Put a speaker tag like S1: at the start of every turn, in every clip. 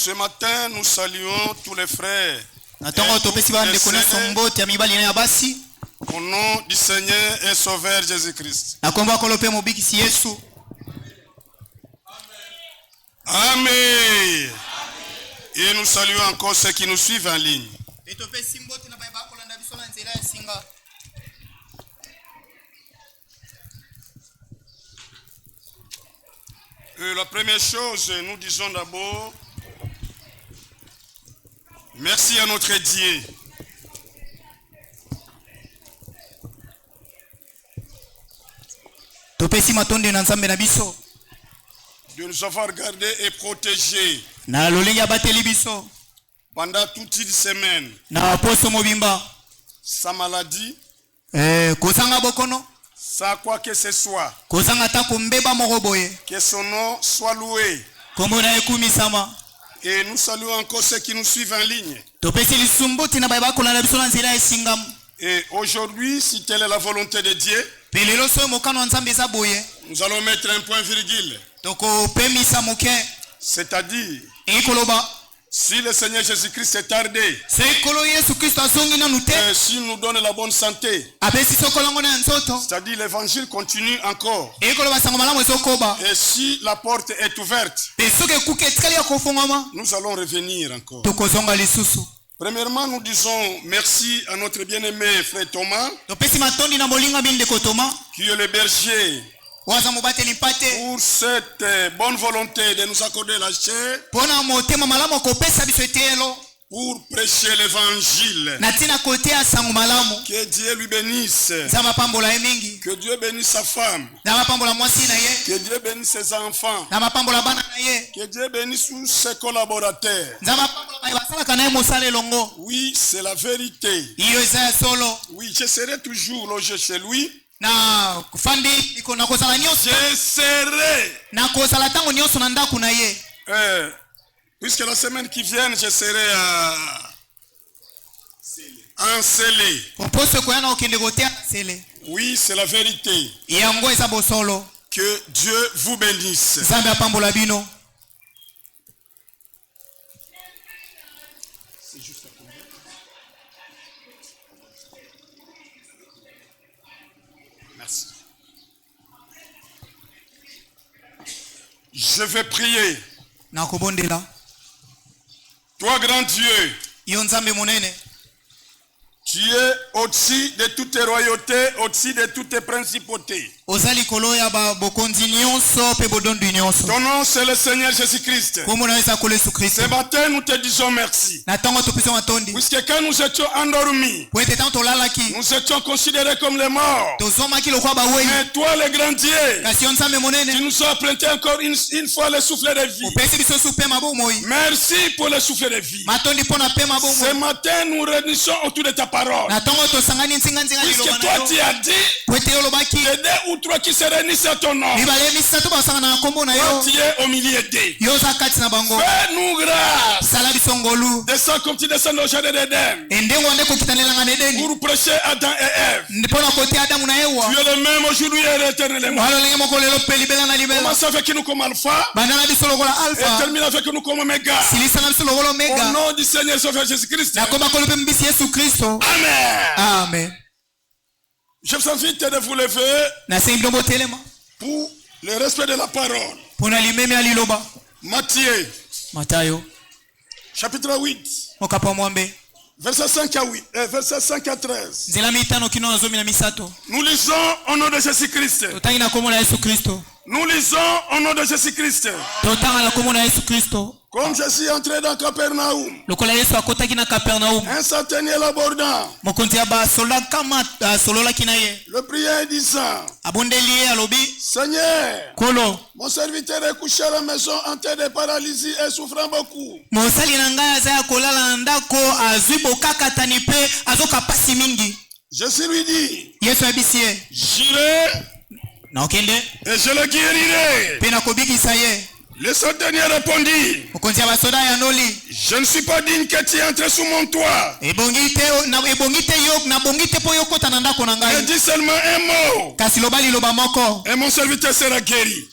S1: Ce matin, nous saluons tous les frères. Au nom du Seigneur et Sauveur Jésus-Christ. Amen. Et nous saluons encore ceux qui nous suivent en ligne. La première chose, nous disons d'abord merci à notre Dieu. De nous avoir gardés et protégés pendant toute une semaine. Sa maladie, sans quoi que ce soit, que son nom soit loué. Et nous saluons encore ceux qui nous suivent en ligne. Et aujourd'hui, si telle est la volonté de Dieu, nous allons mettre un point virgule. C'est-à-dire, si le Seigneur Jésus-Christ est tardé, s'il nous donne la bonne santé, c'est-à-dire l'évangile continue encore, et si la porte est ouverte, nous allons revenir encore. Premièrement, nous disons merci à notre bien-aimé frère Thomas, qui est le berger, pour cette bonne volonté de nous accorder la chair pour prêcher l'évangile. Que Dieu lui bénisse. Que Dieu bénisse sa femme. Que Dieu bénisse ses enfants. Que Dieu bénisse tous ses collaborateurs. Oui, c'est la vérité. Oui, je serai toujours logé chez lui. Je serai. Puisque la semaine qui vient, je serai encelé. Oui, c'est la vérité. Que Dieu vous bénisse. Merci. Je vais prier. Toi, grand Dieu, tu es au-dessus de toutes royautés, au-dessus de toutes principautés. Ton nom, c'est le Seigneur Jésus-Christ. Ce matin, nous te disons merci. Puisque quand nous étions endormis, nous étions considérés comme les morts. Mais toi, le grand Dieu, tu nous as prêté encore une fois le souffle de vie. Merci pour le souffle de vie. Ce matin, nous réunissons autour de ta parole. Puisque toi, tu as dit, les deux ou trois qui se réunissent à ton nom, toi, tu es au milieu d'eux. Fais-nous grâce. Descends comme tu descends au jardin d'Éden pour prêcher Adam et Ève. Tu es le même aujourd'hui et éternellement. Commence avec nous comme Alpha et termine avec nous comme Oméga. Au nom du Seigneur Sauveur Jésus-Christ. Amen. Amen. Je vous invite de vous lever pour le respect de la parole. Matthieu, chapitre 8, verset 5 à 13. Nous lisons au nom de Jésus-Christ. Nous lisons au nom de Jésus-Christ. Comme je suis entré dans Capernaum, un centenier l'abordant, le priait disant, Seigneur, mon serviteur est couché à la maison en terre de paralysie et souffrant beaucoup. Jésus lui dit, j'irai et je le guérirai. Le centenier répondit, je ne suis pas digne que tu entres sous mon toit. Il dit seulement un mot, et mon serviteur sera guéri.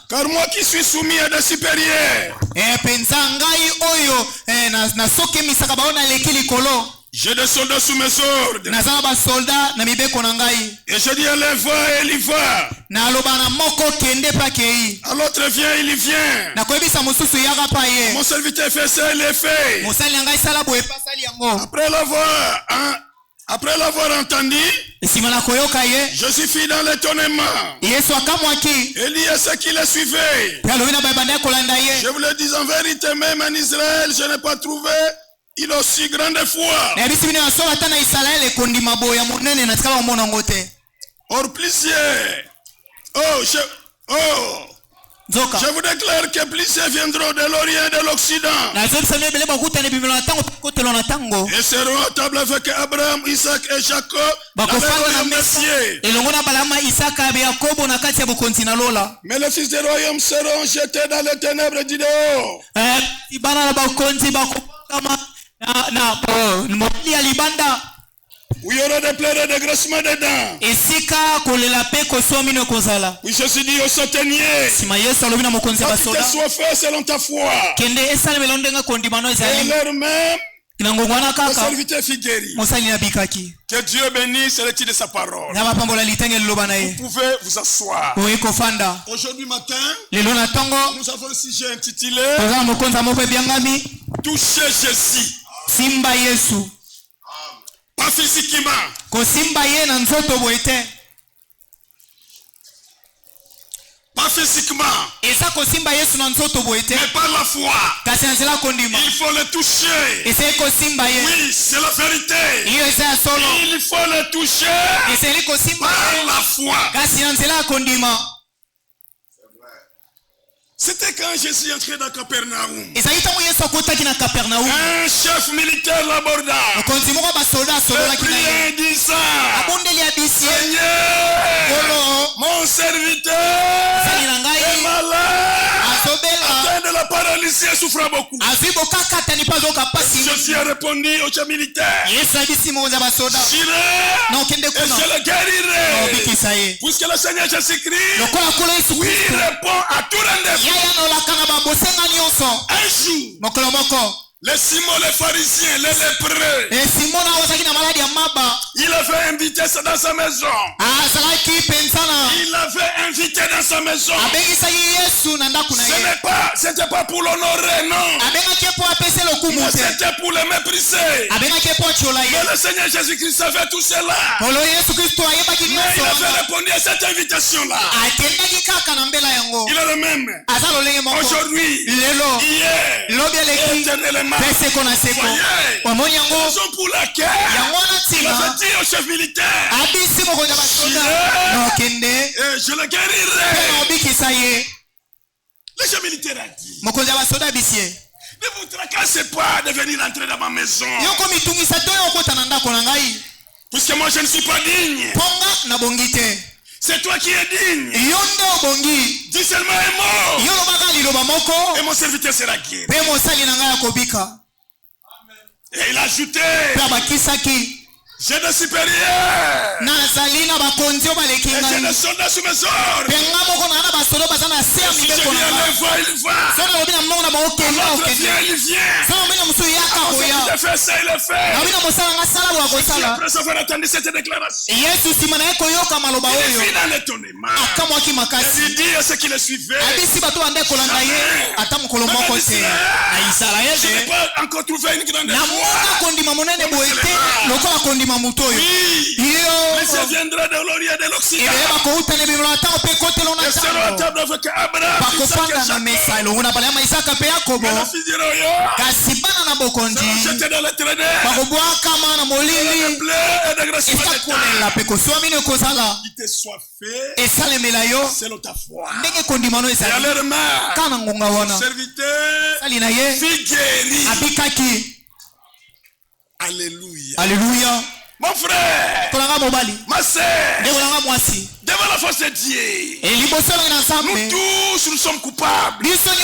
S1: Car moi qui suis soumis à des supérieurs, j'ai des soldats sous mes ordres. Et je dis à l'un va et il y va. À l'autre vient, il y vient. Mon serviteur fait ça, il est fait. Après l'avoir entendu, je suis fui dans l'étonnement. Et lié à ce qui le suivait. Je vous le dis en vérité, même en Israël, je n'ai pas trouvé il a aussi grande foi. Or plusieurs. Je vous déclare que plusieurs viendront de l'Orient et de l'Occident. Et seront à table avec Abraham, Isaac et Jacob. Mais les fils du royaume seront jetés dans les ténèbres du dehors. Où il y aura des pleurs et des graissements de dents. Oui, je suis dit au centenier, que soit fait selon ta foi. Et l'heure même, le serviteur fut guéri. Que Dieu bénisse et retire de sa parole. Vous pouvez vous asseoir. Aujourd'hui matin, nous avons un sujet intitulé Toucher Jésus.
S2: Simba Yesu.
S1: Pas physiquement.
S2: Kosimba ye na nzoto boete.
S1: Pas physiquement.
S2: Esa kosimba Yesu na nzoto boete.
S1: Mais par la foi.
S2: Kasi nzela kondima.
S1: Il faut le toucher.
S2: Esa kosimba ye.
S1: Oui, c'est la vérité.
S2: Iyo esa solo.
S1: Il faut le toucher.
S2: Esa kosimba
S1: par la foi.
S2: Kasi nzela kondima.
S1: C'était quand Jésus entrait dans Capernaum.
S2: Un
S1: chef militaire l'aborda. Le priait disant, Seigneur, mon serviteur est malade, atteint de la paralysie et souffre beaucoup. Jésus a répondu au chef militaire, j'irai et je le guérirai. Puisque le Seigneur Jésus-Christ, oui, répond à tout rendez-vous. Un jour, les Simon, les pharisiens, les lépreux, il avait invité ça dans sa maison. Il avait invité dans sa maison. Ce n'était pas pour l'honorer, non. Mais c'était pour le mépriser. Mais le Seigneur Jésus-Christ savait tout cela. Mais il avait répondu à cette invitation-là. Il est le même. Aujourd'hui, hier, éternellement. Voyez, raison pour laquelle il avait dit au chef militaire, et je le guérirai. Le chef militaire a dit, ne vous tracassez pas de venir entrer dans ma maison, puisque moi je ne suis pas digne. C'est toi qui es digne. Dis seulement un mot, et mon serviteur sera guéri. Et il a ajouté, j'ai des supérieurs. Et j'ai des soldats sous mes ordres. Et si je viens le voir, il va. L'autre vient, il vient. Il fait ça, il le fait. Et après avoir entendu cette déclaration, il est fini dans l'étonnement. Et il dit à ceux qui le suivaient, je n'ai pas encore trouvé une grande foi. Oui, mais ça viendra de l'Orient et de l'Occident. Et seront à table avec Abraham, Isaac et Jacob. Mais le fils du royaume seront jetés dans les ténèbres. Et des pleurs et des graissements de dents. Il te soit fait selon ta foi. Et à leur main, le serviteur fut guéri.
S2: Alléluia. Alléluia.
S1: Mon frère, ma sœur, devant la face de Dieu, nous tous nous sommes coupables. C'est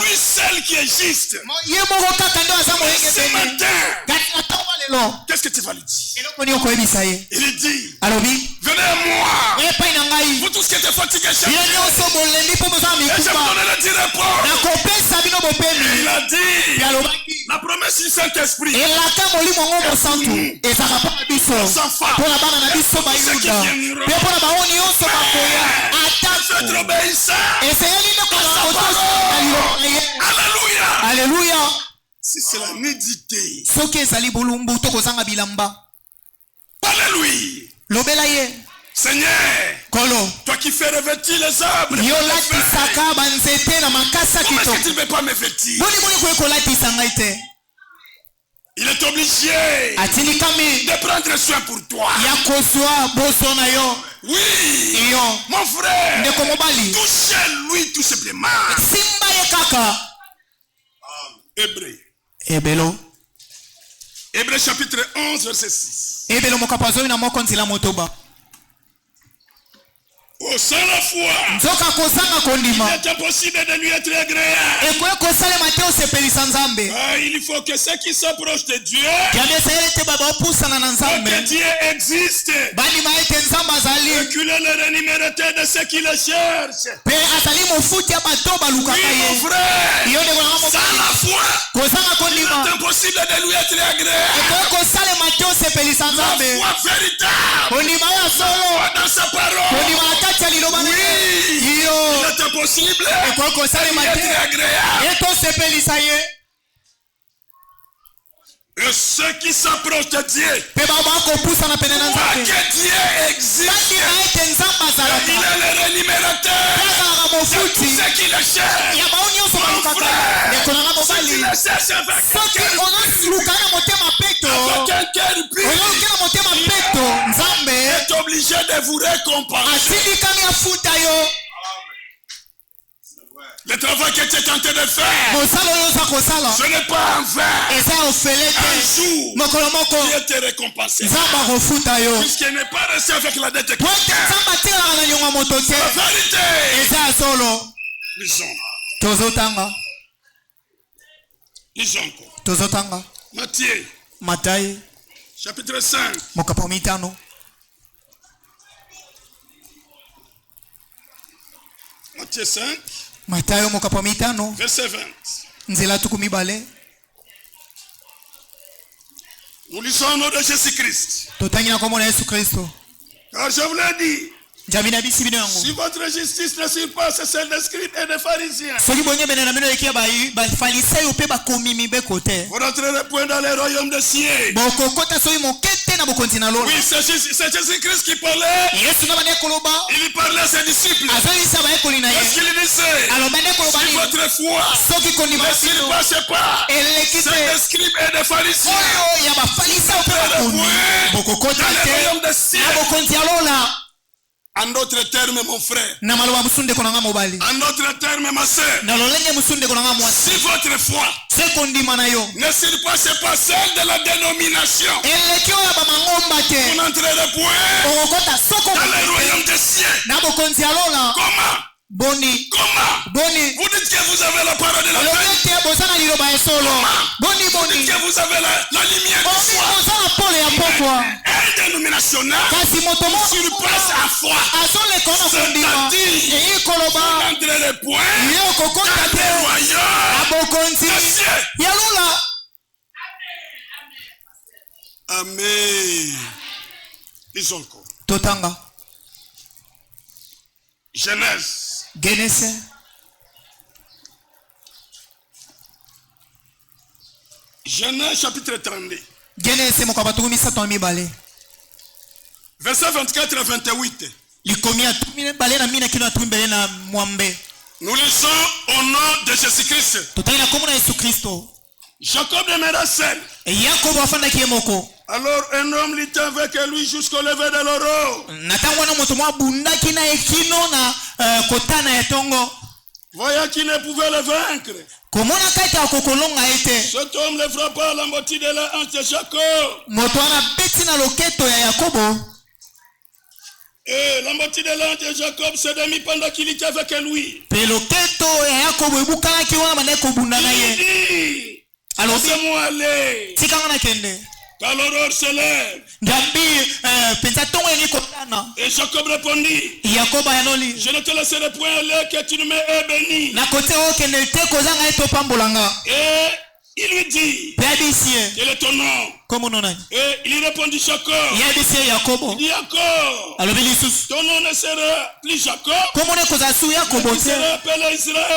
S1: lui seul qui est juste. Ce matin, qu'est-ce que tu vas lui dire? Il dit, venez à moi, vous tous qui êtes fatigués, et je vais vous donner le dire repos. Il a dit, la promesse du Saint-Esprit,
S2: Alléluia.
S1: Si c'est la nudité,
S2: alléluia.
S1: Seigneur, toi qui fais revêtir les arbres, comment est-ce que tu ne veux pas me vêtir? Il est obligé de prendre soin pour toi. Oui, mon frère, touchez-lui tout simplement. Hébreux chapitre 11 verset 6. Oh, sans la foi, il est impossible de lui être agréable. Il faut que ceux qui s'approchent de Dieu, que Dieu existe, reculer le rémunérateur de ceux qui le cherchent. Oui, mon frère, sans la foi, il est impossible de lui être agréable. La foi véritable, la foi dans sa parole. Oui, il est impossible d'être agréable. Et ceux qui s'approchent de Dieu, voient que Dieu existe. Il est le rémunérateur de tous ceux qui le cherchent. Mon frère, ceux qui le cherchent avec un cœur pur, est obligé de vous récompenser. Le travail que tu es tenté de faire, ce n'est pas en vain. Un jour, Dieu te récompensé. Puisqu'il n'est pas resté avec la dette de quelqu'un. C'est la vérité. Lisons encore. Matthieu. Chapitre 5. Matthieu 5. Verset 20. Nous lisons au nom de Jésus-Christ. Car je vous l'ai dit, si votre justice ne surpasse celle des scribes et des pharisiens, vous n'entrerez point dans le royaume des cieux. Oui, c'est Jésus-Christ qui parlait. Il parlait à ses disciples. Qu'est-ce qu'il disait? Si votre foi ne surpasse pas celle des scribes et des pharisiens, vous n'entrerez point dans le royaume des cieux. En d'autres termes, mon frère, en d'autres termes, ma soeur, si votre foi ne surpasse pas celle de la dénomination, vous n'entrerez point dans le royaume des cieux. Comment? Vous dites que vous avez la parole de la vérité. Vous dites que vous avez la lumière du soir. Un dénominational surpasse à foi. C'est-à-dire, vous n'entrerez point dans le royaume des cieux. Amen. Lisons encore. Genèse. Genèse chapitre 32. Verset 24 à 28. Nous lisons au nom de Jésus-Christ. Jacob demeura seul. Alors un homme lit avec lui jusqu'au lever de l'aurore. Voyant qu'il ne pouvait le vaincre. Cet homme le frappa à la moitié de la hanche de Jacob. Et la moitié de la hanche de Jacob s'est démis pendant qu'il était avec lui. Il dit, laissez-moi aller. Car l'horreur se lève. Et Jacob répondit, je ne te laisserai point aller que tu ne m'aies béni. Et il lui dit, quel est ton nom? Et il répondit Jacob. Il dit encore, ton nom ne sera plus Jacob, tu seras appelé Israël.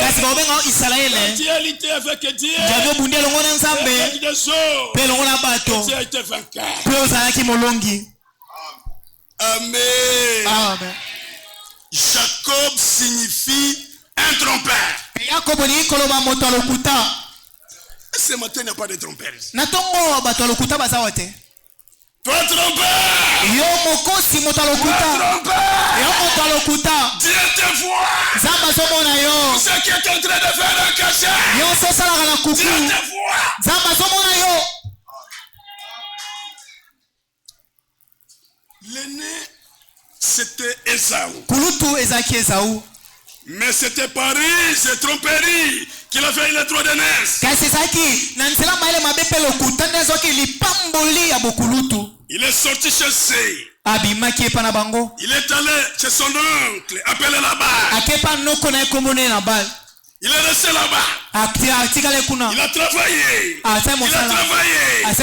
S1: Tu as lutté avec Dieu, avec des eaux, et tu as été vainqueur. Amen. Amen. Jacob signifie un trompeur. Ce matin, il n'y a pas de trompeur. Toi trompeur. Dieu te voit. Ce qui est en train de faire un cachet. Dieu te voit. L'aîné, c'était Ésaü. Mais c'était par ruse et tromperie qu'il a fait le droit de naissance. Il est sorti chez Sé. Il est allé chez son oncle, appelé là-bas. Il est resté là-bas. Il a travaillé. Il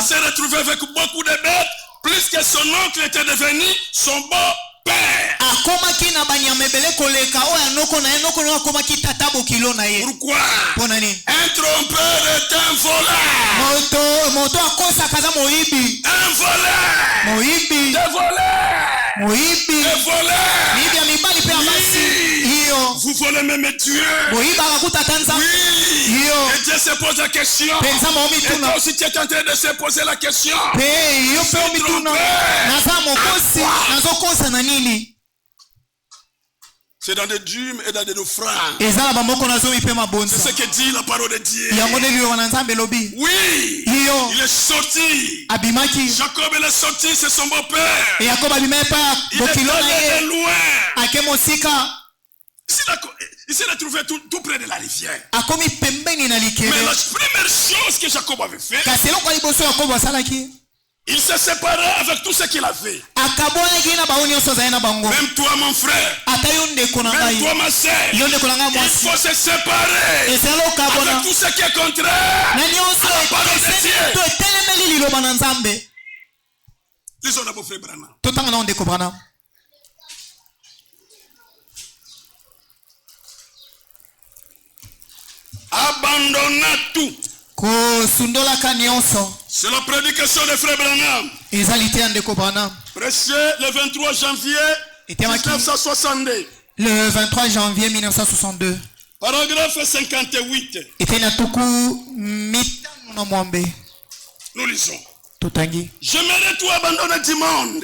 S1: s'est retrouvé avec beaucoup de bêtes, plus que son oncle était devenu son beau père. Pourquoi? Un trompeur est un voleur. Un voleur. Des voleurs. Vous volez même Dieu. Oui. Et Dieu se pose la question. Et toi aussi tu es en train de se poser la question. C'est dans des dîmes et dans des offrandes. C'est ce que dit la parole de Dieu. Oui. Il est sorti. Jacob il est sorti, c'est son beau-père. Il est allé loin. Il s'est retrouvé tout près de la rivière. Mais la première chose que Jacob avait fait, il s'est séparé avec tout ce qu'il avait. Même toi mon frère, même toi ma soeur, il faut se séparer avec tout ce qui est contraire à la parole de Dieu. Lisons d'abord frère Branham. Abandonna tout. C'est la prédication de frère Branham. Prêché le 23 janvier 1962.
S2: Le 23 janvier 1962.
S1: Paragraphe 58. Nous lisons. J'aimerais tout abandonner du monde.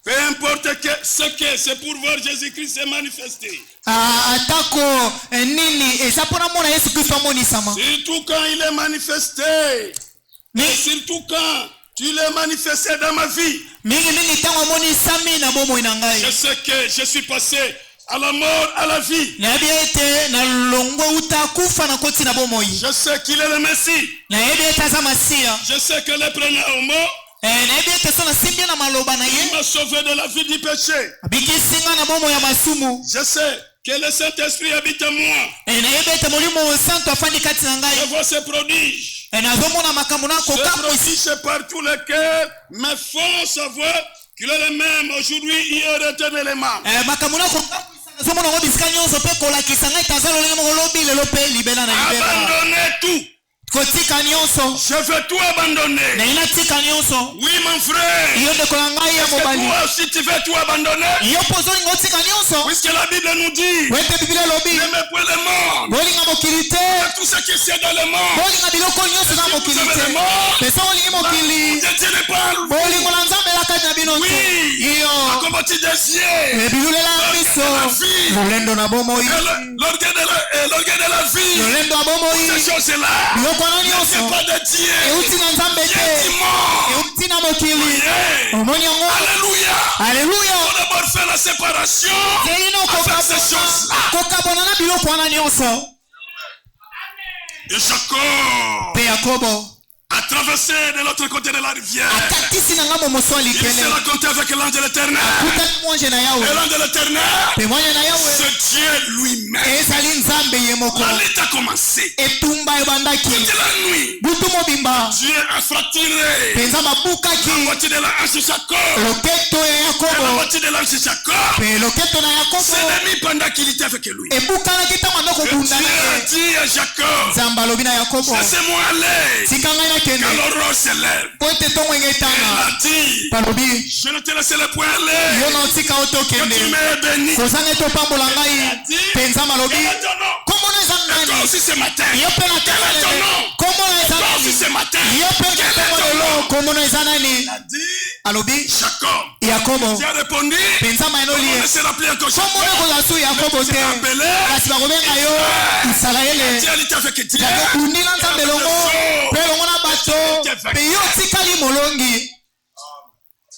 S1: Peu importe ce que c'est pour voir Jésus-Christ se manifester. Surtout quand il est manifesté. Mais surtout quand tu l'es manifesté dans ma vie. Je sais que je suis passé à la mort, à la vie. Je sais qu'il est le Messie. Je sais que le prenait au mot. Il m'a sauvé de la vie du péché. Je sais que le Saint-Esprit habite en moi. Je vois ses prodiges. Ces prodiges par tous les cœurs me font savoir qu'il est le même aujourd'hui, hier et éternellement. Abandonnez tout. Je vais tout abandonner. Oui, mon frère. Est-ce que toi aussi tu veux tout abandonner? Puisque la Bible nous dit, n'aimez point le monde. Tout ce qui est dans le monde. Si vous aimez le monde, Dieu ne parle. Oui. Comment tu désires l'orgueil de la vie. Ces choses-là. C'est pas de Dieu. Alléluia. Alléluia. On a beau faire la séparation avec ces choses-là. Et Jacob a traversé de l'autre côté de la rivière. Il s'est rencontré avec l'ange de l'Éternel. Et l'ange de l'Éternel, c'est Dieu lui-même. La lutte a commencé. Toute la nuit, Dieu a fracturé la moitié de la hanche de Jacob. Et la moitié de l'hanche de Jacob. C'est l'ennemi pendant qu'il était avec lui. Et Dieu a dit à Jacob, laissez-moi aller. Quand l'aurore s'élève, il a dit, je ne te laisserai point aller. Que tu m'aies béni. Il a dit, quel est ton nom? Et toi aussi ce matin, quel est ton nom? Et toi aussi ce matin, quel est ton nom? Il a dit, Jacob. Tu as répondu, comment ne se rappeler encore Jacob? Tu as appelé Israël. Tu as lutté avec Dieu.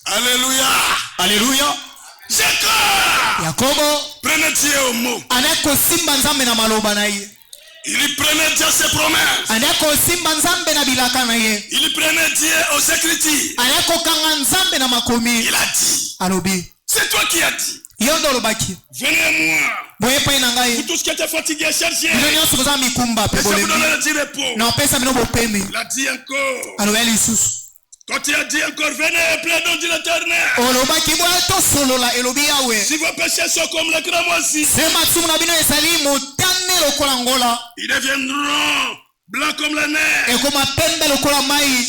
S1: Alléluia. Alléluia. Jacob prenait Dieu au mot. Il prenait Dieu à ses promesses. Il prenait Dieu aux écritures. Il a dit, c'est toi qui as dit, venez à moi. Vous tous qui êtes fatigués et chargés, et ça vous donne du repos. Il a dit encore, quand il a dit encore, venez, plaidons de l'Éternel. Si vos péchés sont comme le cramoisi, ils deviendront blancs comme la neige.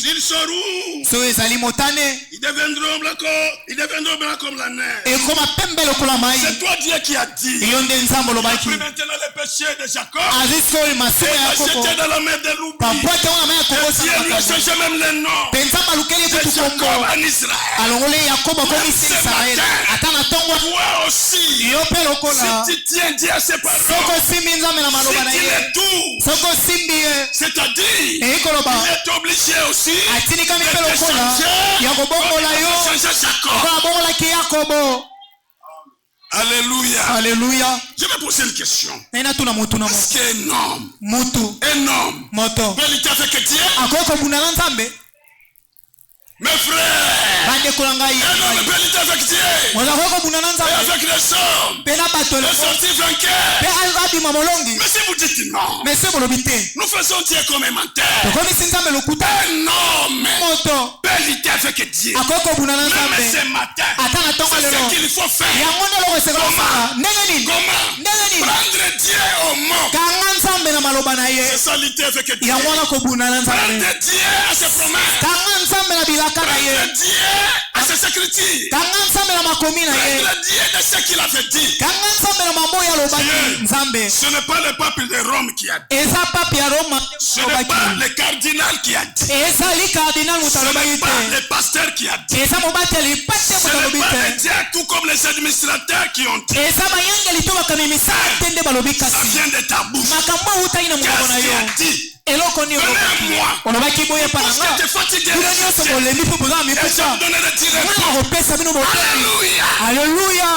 S1: S'ils sont roux, ils deviendront blancs comme la neige. C'est toi Dieu qui a dit. Il a pris maintenant les péchés de Jacob et l'a jeté dans la mer de l'oubli. Et Dieu lui a changé même le nom de Jacob en Israël. Même ce matin, toi aussi, si tu tiens Dieu à ses paroles, si tu les touches, c'est-à-dire, il est obligé aussi de te changer Jacob. Alléluia. Alléluia. Je vais poser une question. Est-ce qu'un homme peut lutter avec Dieu? Mes frères, un homme peut lutter avec Dieu et avec les hommes et sortir vainqueur. Mais si vous dites non, nous faisons Dieu comme un menteur. Un homme peut lutter avec Dieu. Même ce matin, c'est ce qu'il faut faire. Comment prendre Dieu au mot? C'est ça lutter avec Dieu. Prendre Dieu à ses promesses. Prendre Dieu à ses écritures. Prendre Dieu de ce qu'il avait dit. Ce n'est pas le pape de Rome qui a dit. Ce n'est pas le cardinal qui a dit. Ce n'est pas le pasteur qui a dit. Ce n'est pas le diacre, tout comme les administrateurs qui ont dit. Ça vient de ta bouche. Qu'est-ce qu'il a dit? Venez à moi. Parce que tu es fatigué. Et je vous donnerai du repos. Alléluia. Alléluia.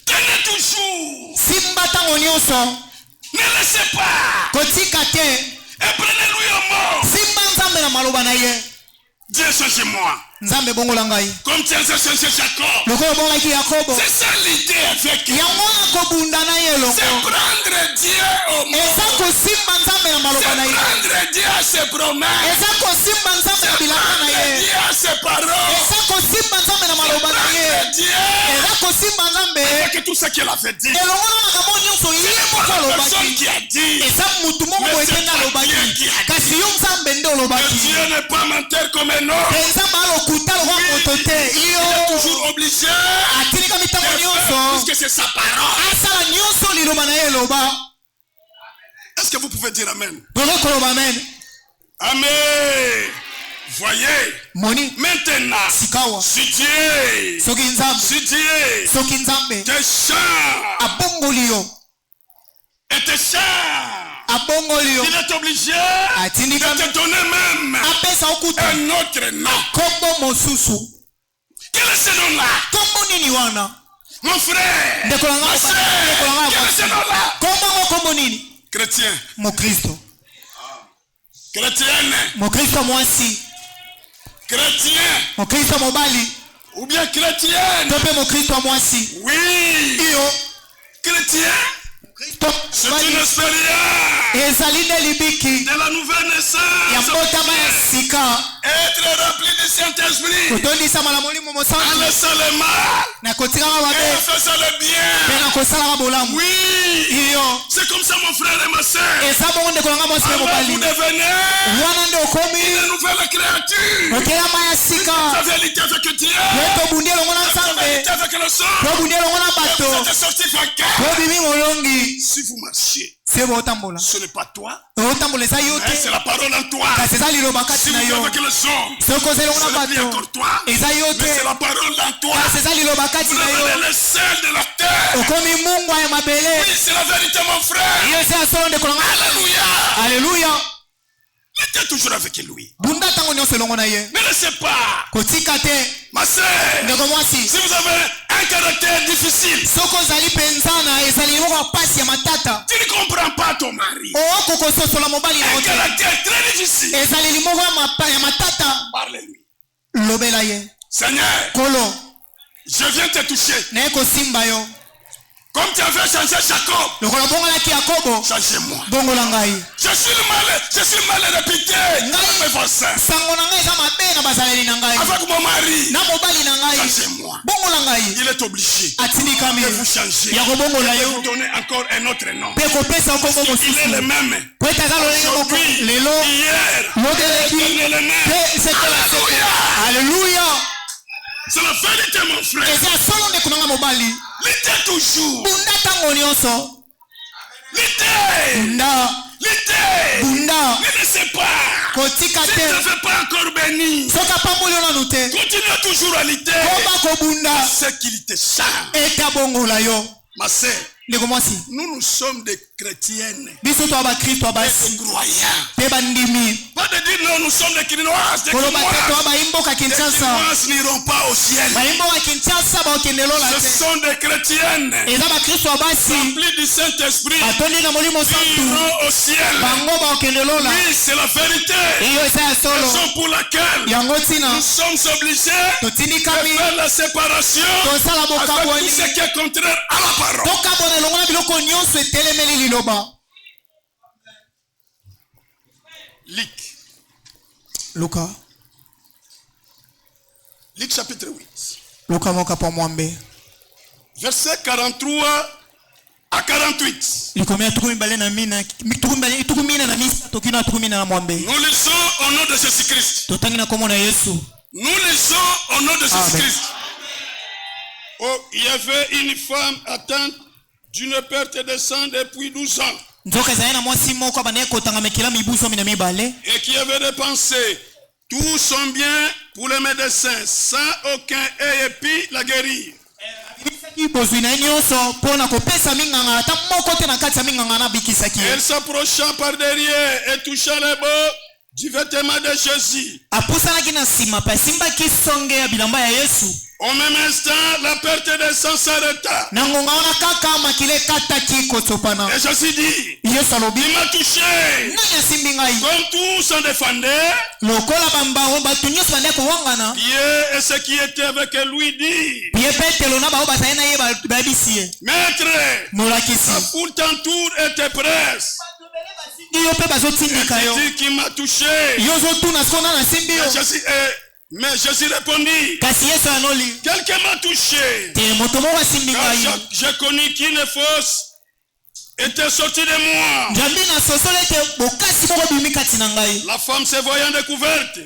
S1: Tenez toujours. Ne laissez pas. Et prenez-lui au mot. Dieu change-moi. Comme tu as changé Jacob. C'est ça l'idée avec lui. C'est prendre Dieu au mot. C'est Prendre Dieu à ses promesses. Prendre Dieu à ses paroles. Prendre Dieu avec tout ce qu'il a fait dire. C'est la personne qui a dit. Mais c'est Dieu qui a dit. Dieu n'est pas menteur comme un homme. Il est toujours obligé de faire puisque c'est sa parole. Est-ce que vous pouvez dire Amen? Amen. Voyez. Maintenant, si Dieu te chante et te chante, il est obligé de te donner même un autre nom. Quel est ce nom-là? Mon frère, ma soeur, quel est ce nom-là? Chrétien. Chrétienne. Chrétien. Ou bien chrétienne. Oui. Chrétien. C'est une expérience de la nouvelle naissance. Être rempli du Saint-Esprit. En laissant le mal. Et faisant le bien. Oui. C'est comme ça mon frère et ma soeur. Alors vous devenez une nouvelle créature. La vérité avec Dieu. La vérité avec le sang. Et vous êtes sorti vainqueur. Si vous marchez, ce n'est pas toi, mais c'est la parole en toi. Si vous êtes avec le son, ce n'est plus encore toi, mais c'est la parole en toi. Vous devenez le sel de la terre. Oui, c'est la vérité mon frère. Alléluia. Mettez toujours avec lui. Ne laissez pas. Ma soeur, si vous avez un caractère difficile, tu ne comprends pas ton mari. Un caractère très difficile. Parle-lui. Seigneur, je viens te toucher. Comme tu avais changé Jacob, changez-moi. Je suis mal réputé avec mes voisins. Avec mon mari, changez-moi. Il est obligé de vous changer, de vous donner encore un autre nom. Il est le même. Aujourd'hui, hier, éternellement. Alléluia. C'est la vérité mon frère. L'été toujours. L'été. Ne laissez pas. Si tu ne fais pas encore béni, continue toujours à lutter. C'est qu'il te chante. Ma sœur, nous sommes des chrétiennes, des croyants. Pas de dire non, nous sommes des Quinoises. Des Quinoises n'iront pas au ciel. Ce sont des chrétiennes remplis du Saint-Esprit qui iront au ciel. Oui, c'est la vérité. Raison pour laquelle nous sommes obligés de faire la séparation avec tout ce qui est contraire à la parole. Luc chapitre 8. Verset 43 à 48. Nous lisons au nom de Jésus-Christ. Nous lisons au nom de Jésus-Christ. Oh, il y avait une femme atteinte d'une perte de sang depuis 12 ans. Et qui avait dépensé tout son bien pour les médecins sans aucun épis la guérir. Elle s'approcha par derrière et toucha les bords du vêtement de Jésus. Au même instant, la perte de sang s'arrêta. Et Jésus dit, il m'a touché. Comme tous s'en défendaient, Pierre et ceux qui étaient avec lui dit, Maître, la foule t'entoure et te presse. dit qui m'a touché. Mais Jésus répondit, quelqu'un m'a touché. Car j'ai connu qu'une force était sortie de moi. La femme se voyant découverte,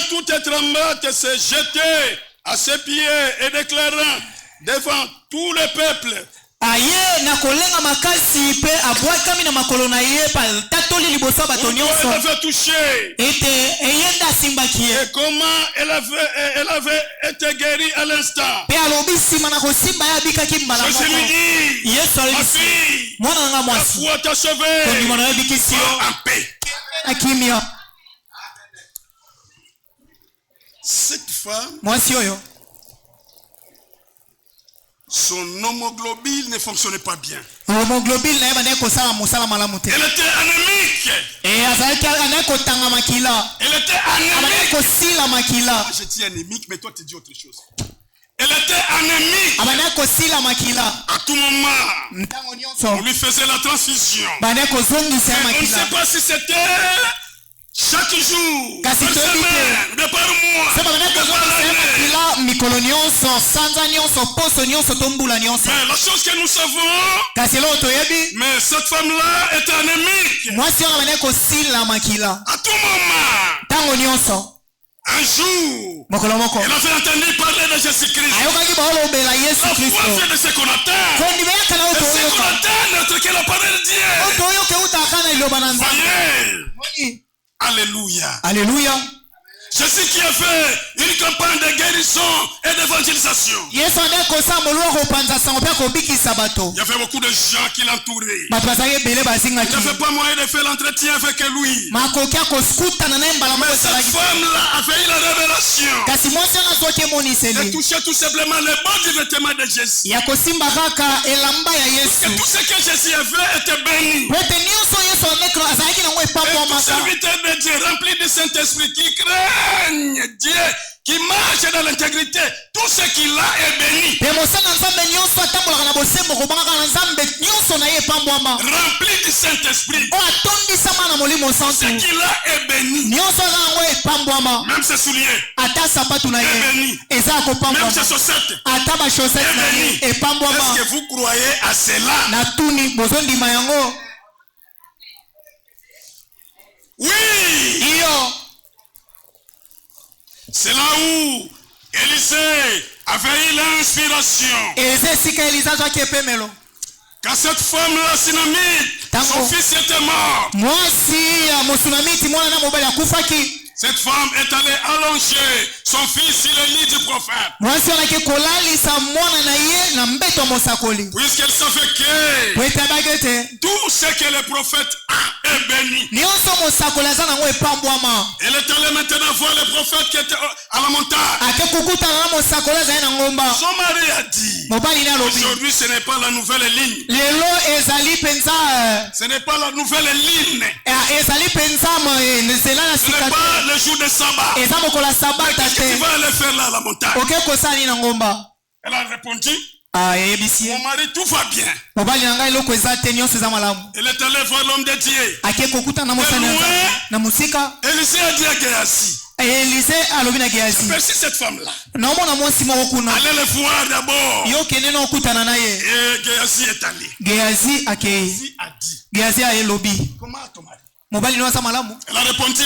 S1: tout étremblante s'est jetée à ses pieds et déclarant devant tout le peuple,
S2: aye na kolenga makasi pe abwakami na makolo na ye pa tatoli liboso bato nyonso ete eyenda simbakie
S1: et comment elle avait été guérie à l'instant.
S2: Pe alobi sima na kosimba ya bikaki mbala moko.
S1: Je lui dis,
S2: Yesu alisi mwana nga mwasi
S1: la foi t'a sauvé.
S2: Kondi mwana bikisi
S1: en paix.
S2: Akimia.
S1: Cette femme,
S2: mwasi oyo,
S1: son homoglobine ne fonctionnait pas bien.
S2: Elle était
S1: anémique. Elle était anémique. Je dis anémique, mais toi tu dis autre chose. Elle était anémique. À tout moment, on lui faisait la transfusion. On ne sait pas si c'était chaque jour, par semaine, de par mois, de par l'année. Mais la chose que nous savons, mais cette femme-là est anémique. À tout moment, un jour, elle avait entendu parler de Jésus-Christ. La foi vient de ce qu'on attend. Et ce qu'on attend, notre que la parole de Dieu. Voyez. Alléluia.
S2: Alléluia.
S1: Jésus qui a fait une campagne de guérison et d'évangélisation. Il y avait beaucoup de gens qui l'entouraient. Il n'y avait pas moyen de faire l'entretien avec lui. Mais cette femme-là a fait une révélation. Elle touchait tout simplement les bords du vêtement de Jésus. Que tout ce que Jésus avait était béni. Et tout serviteur de Dieu rempli du Saint-Esprit qui craigne Dieu, qui marche dans l'intégrité, tout ce qu'il a est béni. Rempli du Saint-Esprit, ce qu'il a est béni. Même ses souliers est béni. Même ses chaussettes est béni. Est-ce que vous croyez à cela? Oui. C'est là où Élisée avait eu l'inspiration. Quand cette femme-là, Sunamite, son fils était mort. Cette femme est allée allonger son fils sur le lit du prophète. Puisqu'elle savait que tout ce que le prophète a est béni. Elle est allée maintenant voir le prophète qui était à la montagne. Son mari a dit, aujourd'hui ce n'est pas la nouvelle ligne. Ce n'est pas la nouvelle ligne. Ce n'est pas le jour de sabbat. Mais qu'est-ce que tu vas aller faire là à la montagne? Elle a répondu, mon mari, tout va bien. Elle est allée voir l'homme de Dieu. Élisée a dit à Géasi, merci cette femme-là. Allez le voir d'abord. Et Géasi est allé. Géasi a dit, comment ton mari? Elle a répondu,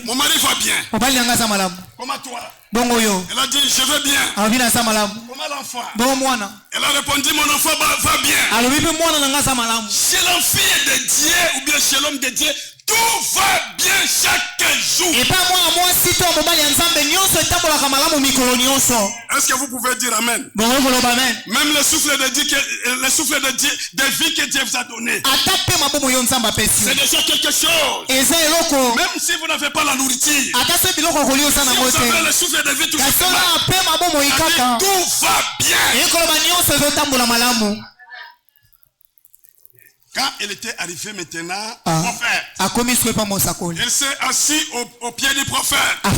S1: mon mari va bien. Comment toi? Elle a dit, je vais bien. Comment l'enfant? Elle a répondu, mon enfant va bien. Chez l'enfant de Dieu ou bien chez l'homme de Dieu, tout va bien chaque jour. Est-ce que vous pouvez dire amen? Même le souffle de Dieu, de vie que Dieu vous a donné, c'est déjà quelque chose. Même si vous n'avez pas la nourriture, si vous avez le souffle de vie, tout va bien. Quand elle était arrivée maintenant, prophète, elle s'est assise au pied du prophète. Et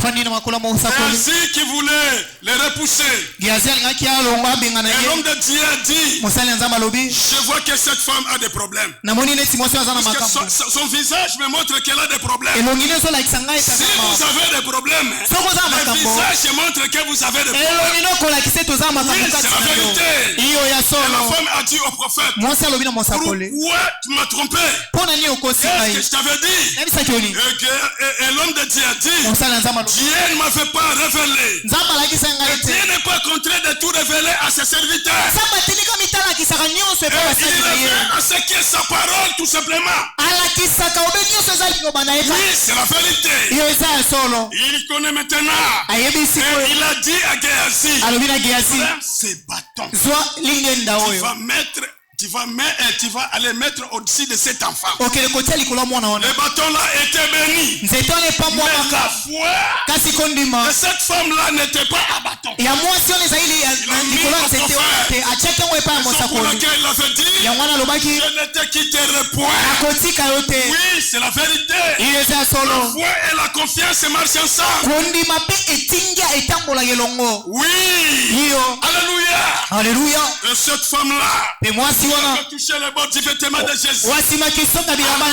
S1: ainsi qu'il voulait les repousser. Et l'homme de Dieu a dit, je vois que cette femme a des problèmes. Parce que son visage me montre qu'elle a des problèmes. Si vous avez des problèmes, le visage montre que vous avez des problèmes. Oui, c'est la vérité. Et la femme a dit au prophète, pourquoi tu m'as trompé? Qu'est-ce que je t'avais dit? Et l'homme de Dieu a dit, Dieu ne m'avait pas révélé. Et Dieu n'est pas contraint de tout révéler à ses serviteurs. Et il révèle à ce qui est sa parole tout simplement. Oui, c'est la vérité. Il connaît maintenant. Et il a dit à Géasi, prends ces bâtons. Tu vas aller mettre au-dessus de cet enfant. Les bâtons là étaient bénis. Mais la foi de cette femme-là n'était pas à bâton. Il a mis au prophète. Pour laquelle il avait dit, je ne te quitterai point. Oui, c'est la vérité. La foi et la confiance marchent ensemble. Oui. Alléluia. Et cette femme-là, elle a touché le bord du vêtement de Jésus. À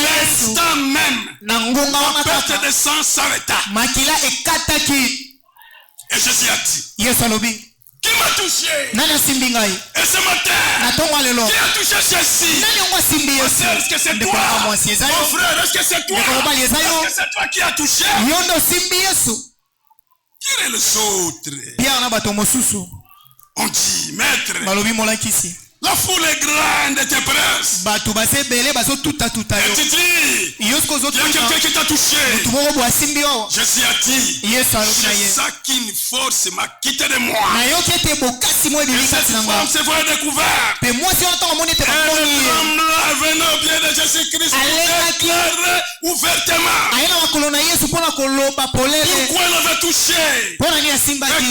S1: l'instant même, la perte de sang s'arrêta. Et Jésus a dit, qui m'a touché? Et ce matin, qui a touché Jésus? Est-ce que c'est toi? Mon frère, est-ce que c'est toi? Est-ce que c'est toi qui as touché? Qui est les autres? On dit, maître, la foule est grande et te presse. Et tu dis, il y a quelqu'un qui t'a touché. Jésus a dit, c'est ça qu'une force m'a quitté de moi. Et cette femme se voit découverte. Elle trembla venant au pied de Jésus-Christ pour déclarer ouvertement pourquoi elle avait touché et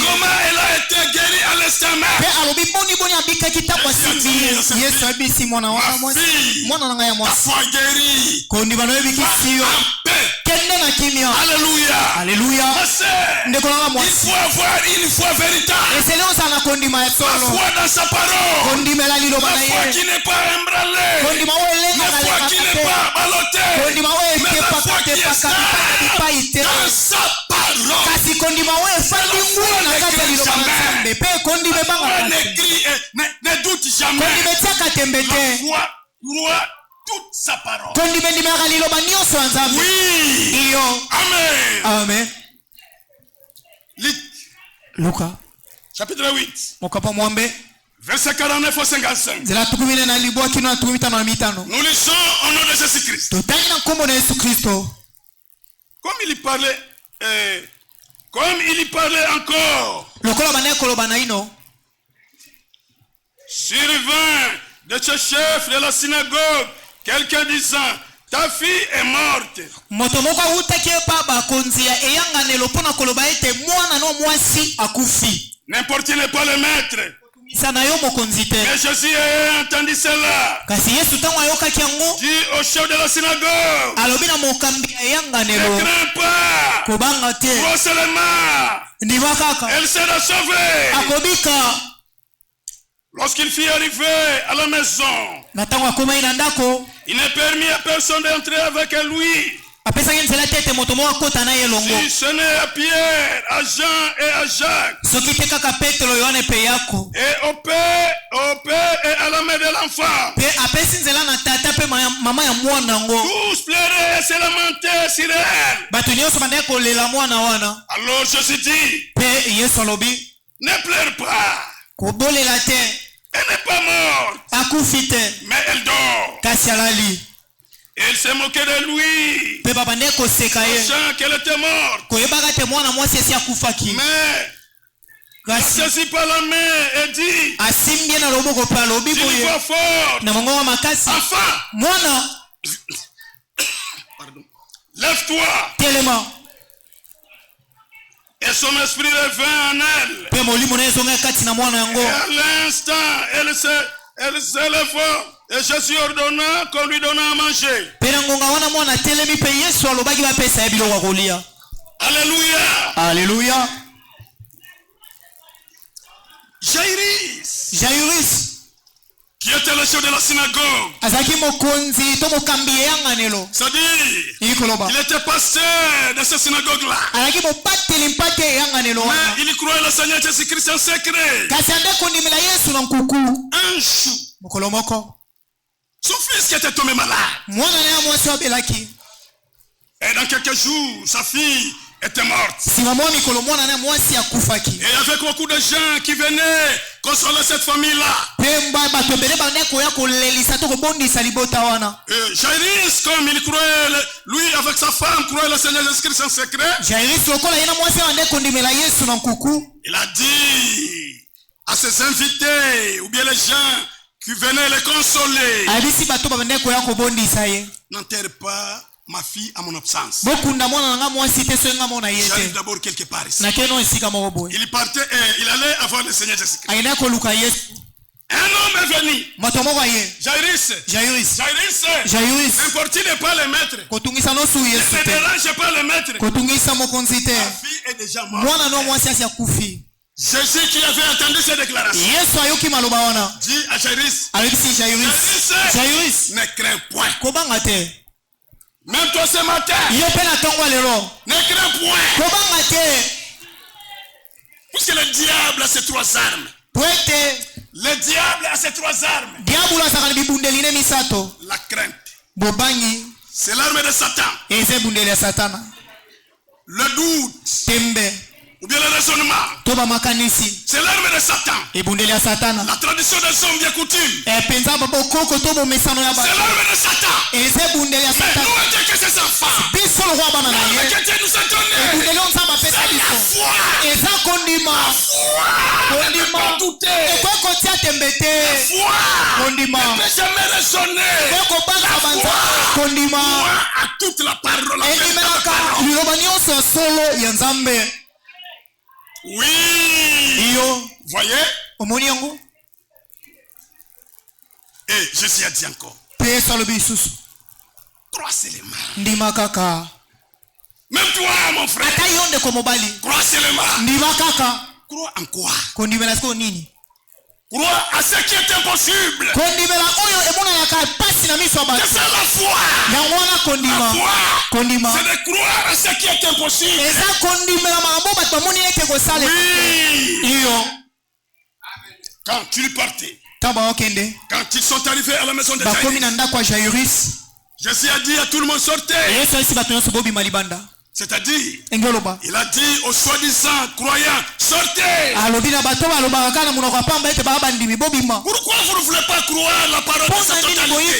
S1: comment elle a été guérie à l'instant même. Ma fille, ta foi guérie. Alléluia. Ma sœur, il faut avoir une foi véritable. La foi dans sa parole. La foi qui n'est pas embranlée. La foi qui n'est pas ballottée. Mais la foi qui est stable dans sa parole. Ne doute jamais. La foi croit toute sa parole. Oui. Amen.
S2: Luka
S1: chapitre 8 verset 49 au 55. Nous lisons au nom de Jésus-Christ. Comme il parlait encore, survint de ce chef de la synagogue quelqu'un disant, ta fille est morte. N'importe n'est pas le maître. Mais Jésus a entendu cela. Dit au chef de la synagogue, ne crains pas, crois seulement, elle sera sauvée. Lorsqu'il fut arrivé à la maison, il ne permit à personne d'entrer avec lui. Si ce n'est à Pierre, à Jean et à Jacques, et au père et à la mère de l'enfant, tous pleuraient et se lamentaient sur elle. Alors Jésus dit, ne pleure pas. Elle n'est pas morte, mais elle dort. Et il s'est moqué de lui, sachant qu'elle était morte. Mais il saisit par la main et dit, d'une voix forte, enfant, lève-toi. Et son esprit revint en elle. Et à l'instant, elle se leva Et Jésus ordonna qu'on lui donna à manger. Alléluia.
S2: Alléluia.
S1: Jairus, qui était le chef de la synagogue, c'est-à-dire il était pasteur de cette synagogue-là, mais il croyait le Seigneur Jésus-Christ en secret. Un jour, son fils qui était tombé malade, et dans quelques jours sa fille était morte. Et il y avait beaucoup de gens qui venaient consoler cette famille-là. Jairus, comme il croyait, lui avec sa femme, croyait le Seigneur Jésus-Christ en secret. Il a dit à ses invités, ou bien les gens qui venaient les consoler, n'enterre pas ma fille à mon absence. J'arrive d'abord quelque part ici. Il partait et il allait avoir le Seigneur Jésus-Christ. Un homme est venu. Jairus. N'importune pas le maître. Ne dérange pas le maître. La fille est déjà morte. Jésus qui avait entendu ces déclarations dit à Jairus, ne crains point. Même toi ce matin, ne crains point. Puisque le diable a ses trois armes. Le diable a ses trois armes. La crainte, c'est l'arme de Satan. Le doute, ou bien le raisonnement, c'est l'arme de Satan. La tradition des hommes bien coutume, c'est l'arme de Satan. Mais nous, en que ses enfants, l'arme que Dieu nous a donnée, c'est la foi. La foi ne peut pas douter. La foi ne peut jamais raisonner. La foi croit à toute la parole. Oui. Voyez? Et Jésus a dit encore, crois seulement. Même toi, mon frère, crois seulement. Crois en quoi? Crois à ce qui est impossible. C'est ça la foi. La foi, c'est de croire à ce qui est impossible. Oui. Quand ils partaient, quand ils sont arrivés à la maison de Jairus, Jésus a dit à tout le monde sortez. C'est-à-dire, il a dit aux soi-disant croyants, sortez. Pourquoi vous ne voulez pas croire la parole de sa totalité?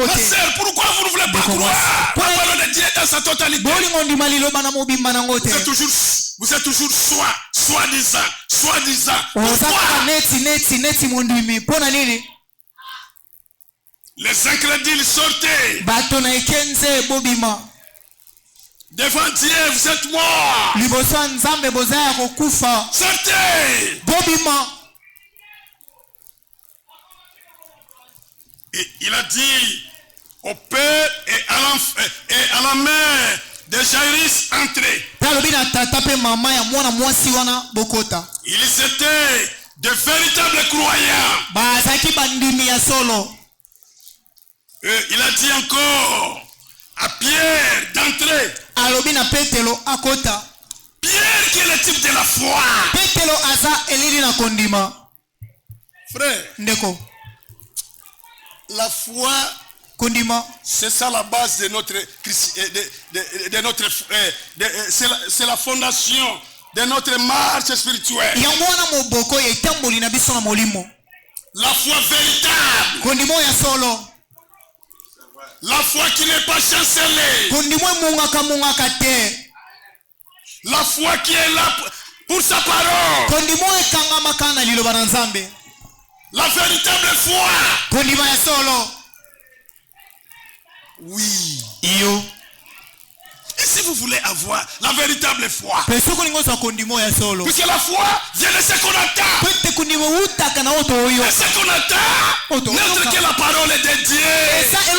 S1: Ma sœur, pourquoi vous ne voulez pas croire la parole de Dieu dans sa totalité? Vous êtes toujours soi-disant. Pourquoi? Les incrédules sortaient. Devant Dieu, vous êtes morts. Sortez. Et il a dit au père et à la mère de Jairus, entrez. Ils étaient de véritables croyants. Et il a dit encore à Pierre d'entrer. Pierre qui est le type de la foi. Frère, la foi, c'est ça la base de notre c'est la fondation de notre marche spirituelle. La foi véritable. La foi qui n'est pas chancelée. La foi qui est là pour sa parole. La véritable foi. Oui. si vous voulez avoir la véritable foi, puisque la foi vient de ce qu'on attend. Et ce qu'on attend n'est que la parole de Dieu. Et mettez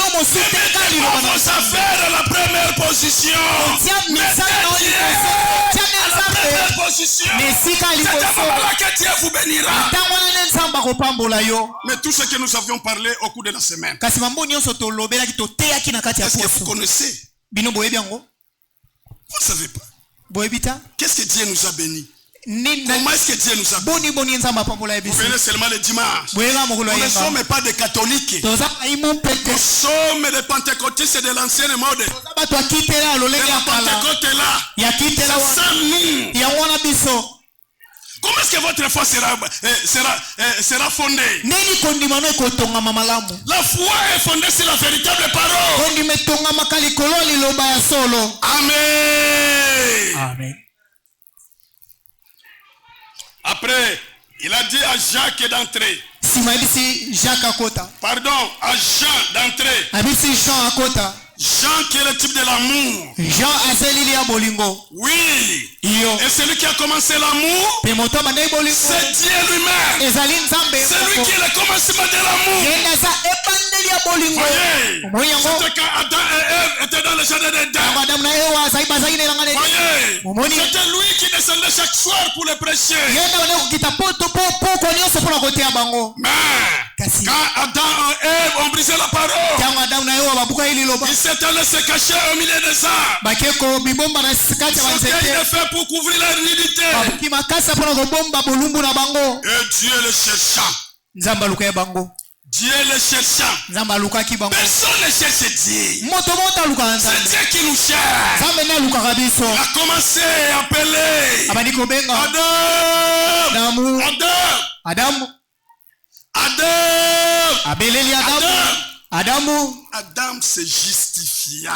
S1: vos affaires à la première position. Mettez Dieu à la première position. C'est à moment-là que Dieu vous bénira. Mais tout ce que nous avions parlé au cours de la semaine, est-ce que vous connaissez? Vous ne savez pas. Qu'est-ce que Dieu nous a bénis? Comment est-ce que Dieu nous a bénis? Vous venez seulement le dimanche. Nous ne sommes pas des catholiques. Nous sommes des pentecôtistes de l'ancienne mode. De la Pentecôte là. C'est ça nous. Comment est-ce que votre foi sera fondée? La foi est fondée sur la véritable parole. Amen.
S2: Amen.
S1: Après, il a dit à Jacques d'entrer. Pardon, à Jean d'entrer. Jean qui est le type de l'amour. Oui. Et celui qui a commencé l'amour, c'est Dieu lui-même. C'est lui qui est le commencement de l'amour. Voyez, c'était quand Adam et Ève étaient dans le jardin d'Éden. Voyez, c'était lui qui descendait chaque soir pour le prêcher. Mais quand Adam et Ève ont brisé la parole, ils s'étaient laissés cacher au milieu des arbres. C'était fait pour couvrir leur nudité. Et Dieu le cherchant. Dieu le cherchant. Personne ne cherche Dieu. C'est Dieu qui nous cherche. Il a commencé à appeler Adam. Adam se justifia.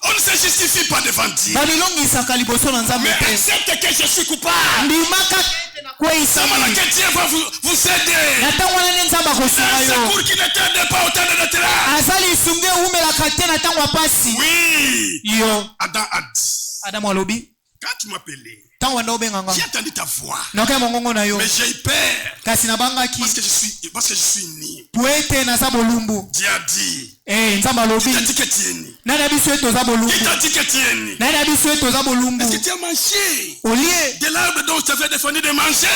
S1: On ne se justifie pas devant Dieu. Mais accepte que je suis coupable. Ça m'a que Dieu va vous aider. C'est un secours qui ne t'aide pas au temps de notre âge. Oui. Adam a dit. Quand tu m'appelais, j'ai entendu ta voix. Mais j'ai eu peur. Parce que je suis né. Dieu a dit. Qui t'a dit que tu es né? Qui t'a dit que tu es né? Est-ce que tu as mangé de l'arbre dont je t'avais défendu de manger?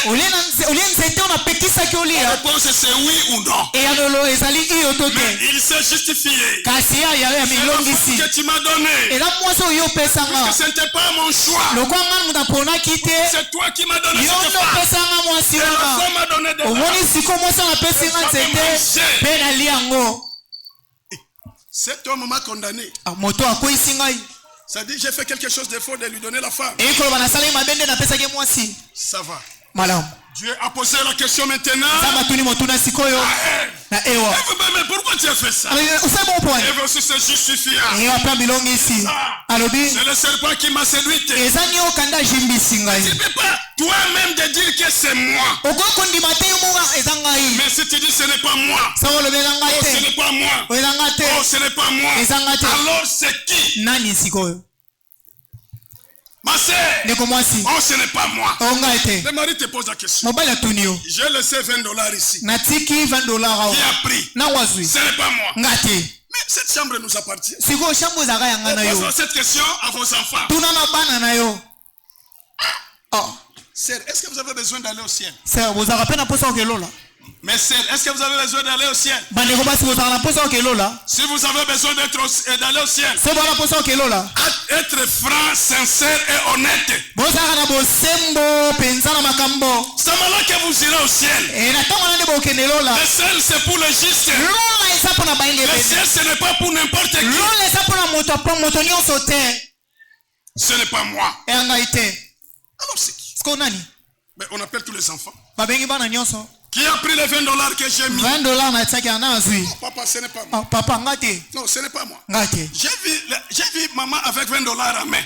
S1: La réponse c'est oui ou non. Mais il s'est justifié. C'est la force que tu m'as donnée. Parce que ce n'était pas mon choix. C'est toi qui m'as donné cette femme. Et la femme m'a donné de l'arbre. Cet homme m'a condamné. Ça dit j'ai fait quelque chose de faux de lui donner la femme. Ça va. Dieu a posé la question maintenant. Mais pourquoi tu as fait ça? Ève aussi se justifia. C'est le serpent qui m'a séduite. Tu ne peux pas toi-même de dire que c'est moi. Mais si tu dis ce n'est pas moi. Oh, ce n'est pas moi. Oh, ce n'est pas moi. Alors c'est qui? Ma sœur, oh ce n'est pas moi. Le mari te pose la question. J'ai laissé $20 ici. Qui a pris? Ce n'est pas moi. Mais cette chambre nous appartient. Posez cette question à vos enfants. Sœur, est-ce que vous avez besoin d'aller au ciel? Mais sœur, est-ce que vous avez besoin d'aller au ciel? Si vous avez besoin d'aller au ciel, être franc, sincère et honnête. C'est là que vous irez au ciel. Le ciel c'est pour le juste. Le ciel ce n'est pas pour n'importe qui. Ce n'est pas moi. Alors c'est qui? Mais on appelle tous les enfants. Qui a pris les $20 que j'ai mis?
S2: $20
S1: Papa, ce n'est pas moi.
S2: Papa,
S1: non, ce n'est pas moi. J'ai vu maman avec $20 à main.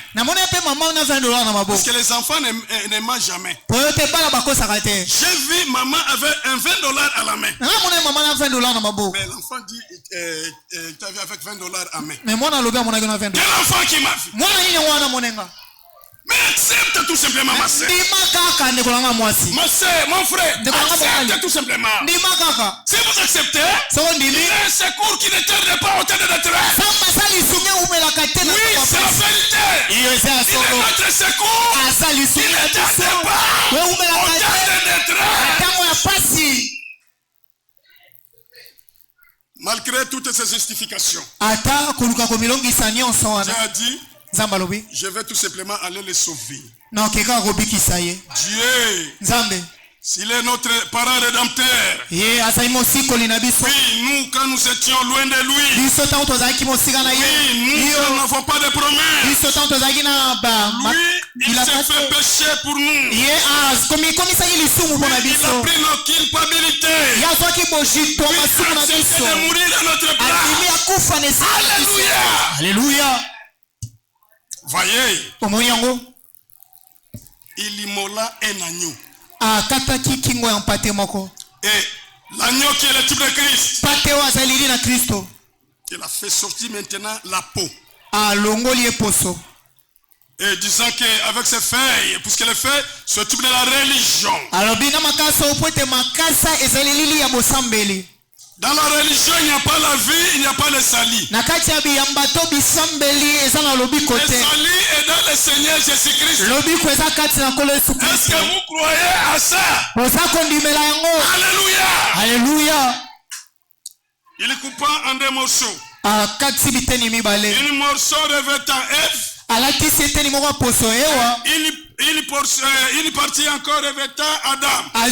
S1: Parce que les enfants ne mangent jamais. J'ai vu maman avec un $20 à la main. Mais l'enfant dit, tu as vu avec $20 à main. Quel enfant qui m'a vu? Mais accepte tout simplement ma soeur. Ma soeur, mon frère, accepte tout simplement. Si vous acceptez, il y a un secours qui ne tarde pas au temps de détresse. Oui, c'est la vérité. Il est notre secours. Il ne tarde pas au temps de détresse. Malgré toutes ces justifications, Dieu a dit, je vais tout simplement aller les sauver. Dieu, s'il est notre parent rédempteur, oui, nous, quand nous étions loin de lui, oui, nous n'avons pas de promesses. Lui, il s'est fait pécher pour nous. Il a pris nos culpabilités. Il a accepté de mourir à notre place. Alléluia.
S2: Alléluia.
S1: Voyez, il immola un agneau. Et l'agneau qui est le type de Christ, il a fait sortir maintenant la peau. Et disant qu'avec ses feuilles, puisque les feuilles, ce type de la religion. Dans la religion, il n'y a pas la vie, il n'y a pas le salut. Le salut est dans le Seigneur Jésus-Christ. Est-ce que vous croyez à ça? Alléluia. Alléluia. Il coupa en deux morceaux. Un morceau revêtant Ève. Une partie encore revêtant Adam. La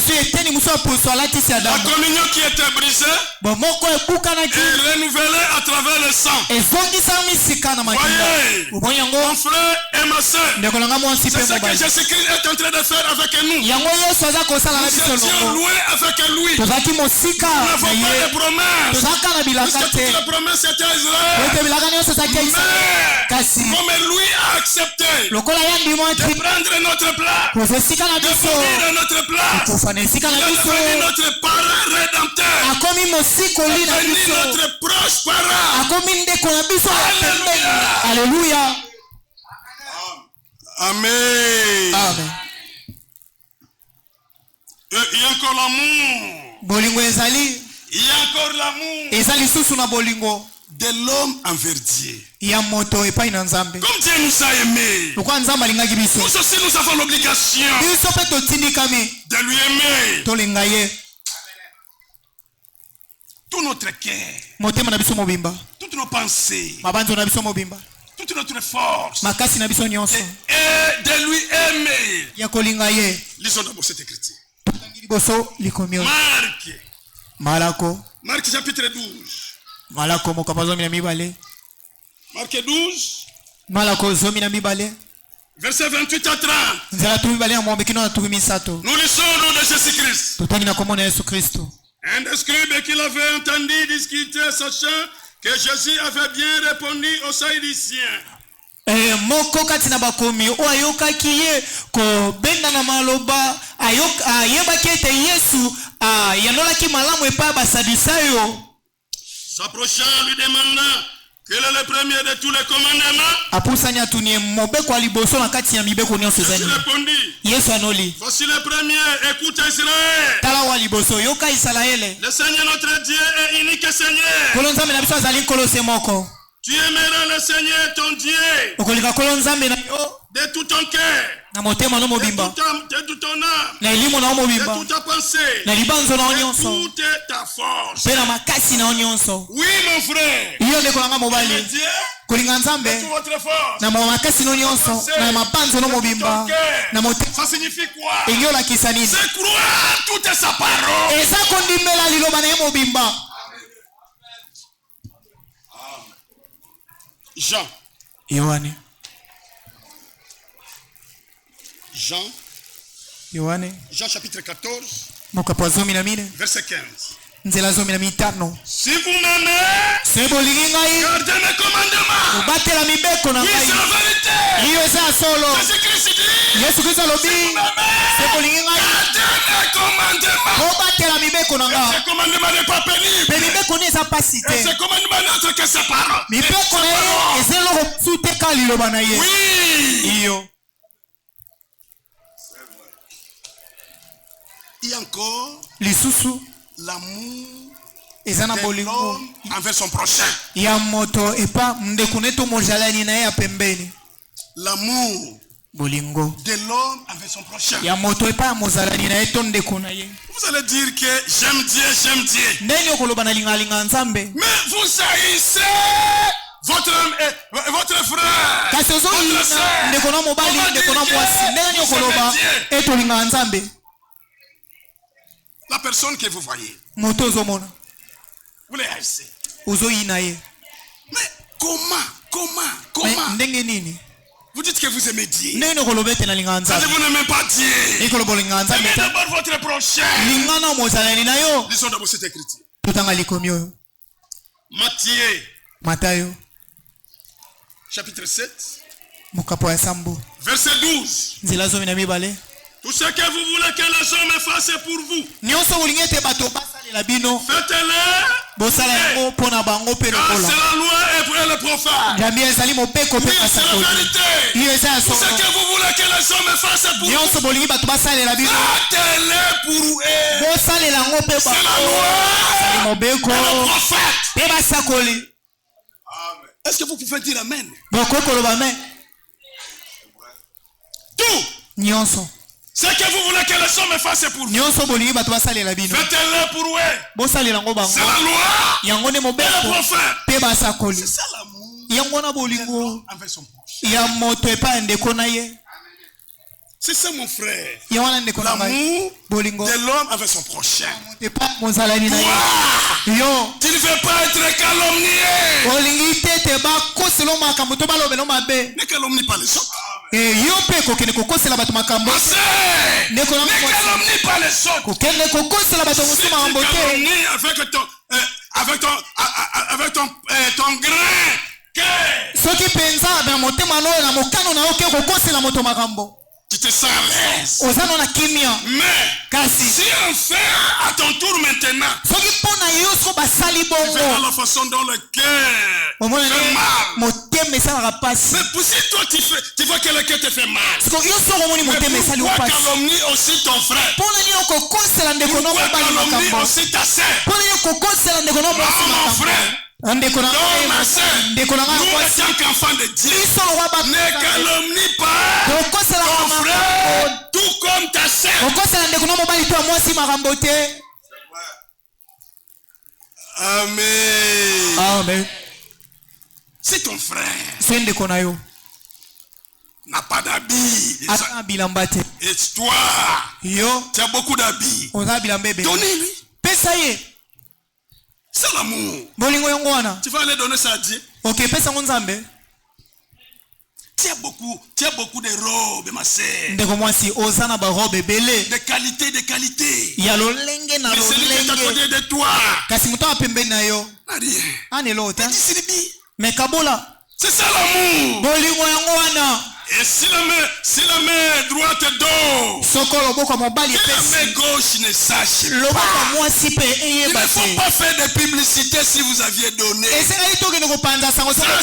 S1: communion qui était brisée et renouvelée à travers le sang. Voyez, mon frère et ma soeur, c'est ce que Jésus-Christ est en train de faire avec nous. Nous étions loin avec lui. Nous n'avons pas de promesses. Parce que toutes les promesses étaient à Israël. Mais comme lui a accepté de prendre notre place, de mourir notre place, il a devenu notre parent rédempteur, devenu notre proche parent. Alléluia.
S2: Alléluia.
S1: Amen.
S2: Amen.
S1: Il y a encore l'amour. Il y a encore l'amour de l'homme envers Dieu. Comme Dieu nous a aimés, nous aussi nous avons l'obligation de lui aimer. Tout notre cœur, toutes nos pensées, toute notre force, et de lui aimer. Lisons d'abord cette écriture. Marc chapitre 12. Marc 12. Verset 28 à 30. Nous lisons au nom de Jésus-Christ. Un des scribes qui l'avait entendu discuter, sachant que Jésus avait bien répondu aux Sadducéens.
S2: Moko kati na bakomi o ayokaki ye ko benda na maloba ayebaki ete Yesu yanolaki malamu epa basaddusayo.
S1: S'approchant, lui demanda quel est le premier de tous les commandements.
S2: Apusanya tunie mobeko aliboso na kati ya mibeko nyonso zani.
S1: Jésus répondit,
S2: Yesu anoli,
S1: voici le premier, écoute Israël.
S2: Tala waliboso yoka Israël.
S1: Le Seigneur notre Dieu est unique Seigneur.
S2: Kolonza mena biso azali kolose moko.
S1: Tu aimeras le Seigneur ton Dieu
S2: okolika kolonza mena yo
S1: de tout ton cœur,
S2: na motema no mobimba,
S1: de toute ton âme,
S2: na elimo na mobimba,
S1: de toute ta pensée,
S2: na libanzo na
S1: de
S2: nyonso,
S1: toute ta force.
S2: pena makasi na nyonso.
S1: Oui mon frère,
S2: iyo ndeko nanga mobali
S1: Dieu
S2: kolinga nzambe
S1: de toute votre force,
S2: na makasi no nyonso, na mabanzo no mobimba, na motema.
S1: Ça signifie quoi?
S2: Ingiola kisanini,
S1: c'est croire toute sa parole.
S2: eza kondimela liloba na mobimba.
S1: Jean.
S2: Yohane.
S1: Jean chapitre 14. Verset 15.
S2: Si vous m'aimez,
S1: gardez mes commandements. Oui, c'est la vérité. Jésus-Christ dit, si vous m'aimez, gardez mes commandements. Ces commandements n'est pas pénible. Et ces commandements n'entrent que sa parole. Oui. Il y a encore l'amour de l'homme envers son prochain. L'amour de l'homme avec son prochain. Vous allez dire que j'aime Dieu, j'aime Dieu. Mais vous haïssez votre frère, votre soeur. La personne que vous voyez, vous les haïssez. Mais comment? Vous dites que vous aimez Dieu. Ça vous n'aimez pas Dieu. Aimez d'abord votre prochain. Lisons d'abord cette écriture. Matthieu, chapitre 7, verset 12. Tout ce que vous voulez que les hommes fassent pour vous, faites-le. Car c'est la loi et le prophète. Oui, c'est la vérité. Tout ce que vous voulez que les hommes fassent pour vous, faites-le pour eux. C'est la loi et le prophète. Est-ce que vous pouvez dire amen? Tout ce que vous voulez que les hommes fassent pour vous, faites-le pour eux. C'est la loi et le prophète. C'est ça l'amour avec son prochain. C'est ça mon frère. L'amour de l'homme avec son prochain. Quoi? Tu ne veux pas être calomnié. Ne calomnie pas les autres. Ne calomnie pas les autres. Si tu calomnies avec ton grain tu te sens à l'aise. Mais si on fait à ton tour maintenant, tu verras la façon dont le cœur fait mal. Mais si toi tu vois que le cœur te fait mal, pourquoi calomnie aussi ton frère? Pourquoi calomnie aussi ta sœur? Non, mon frère. Nous étions qu'enfants de Dieu. Ne calomnie pas ton frère tout comme ta sœur. Amen. Si ton frère n'a pas d'habits et toi tu as beaucoup d'habits, donnez-lui. C'est l'amour. Tu vas aller donner ça à Dieu. Tu as beaucoup de robes, ma sœur. De qualité. Mais celui qui est à côté de toi, rien. C'est ça l'amour. Et si la main droite dort, si la main gauche ne sache pas, il ne faut pas faire de publicité si vous aviez donné. Ça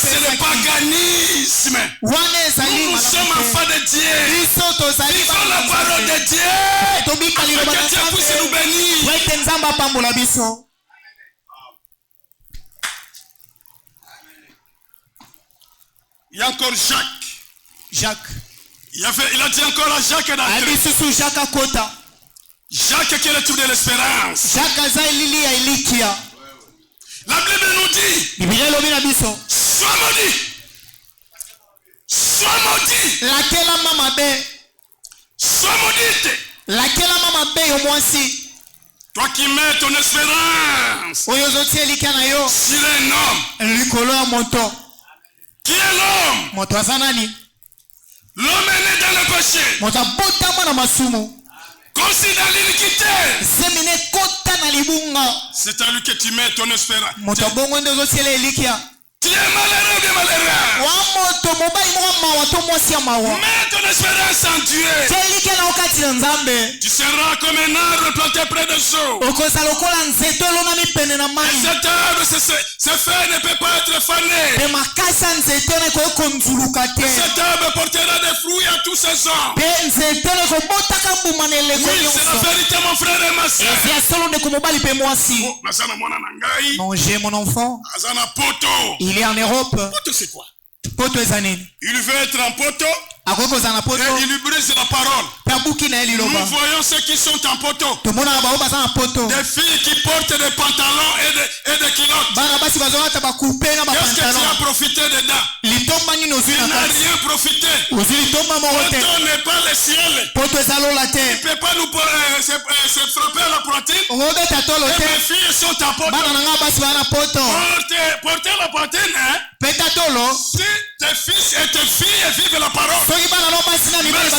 S1: c'est le paganisme. Nous sommes enfants de Dieu. Vivons la parole de Dieu. Afin que Dieu puisse nous bénir. Il y a encore Jacques. Il a dit encore à Jacques d'entrer. Jacques qui est le tour de l'espérance. La Bible nous dit, sois maudit. Sois maudit. Sois maudite. Toi qui mets ton espérance sur un homme. Qui est l'homme? L'homme est né dans le péché. C'est à lui que tu mets ton espérance. Tu es malheureux, bien malheureux. Mets ton espérance en Dieu. Tu seras comme un arbre planté près de l'eau. Et cet arbre, ses feuilles ne peuvent pas être fanées. Cet arbre portera des fruits à tous ses ans. Oui, c'est la vérité, mon frère et ma soeur.
S2: Non, j'ai mon enfant. Il est en Europe.
S1: Poto, c'est quoi?
S2: Poto est zané.
S1: Il veut être en poto. Et il lui brise la parole. Nous voyons ceux qui sont en poteau. Des filles qui portent des pantalons et des culottes. Qu'est-ce que tu as profité dedans? Tu n'as rien profité. Poteau n'est pas le ciel. Tu ne peux pas nous se frapper à la poitrine. Et mes filles sont en poteau. Portez la poitrine. Si tes fils et tes filles vivent la parole. Mais si ne vivent pas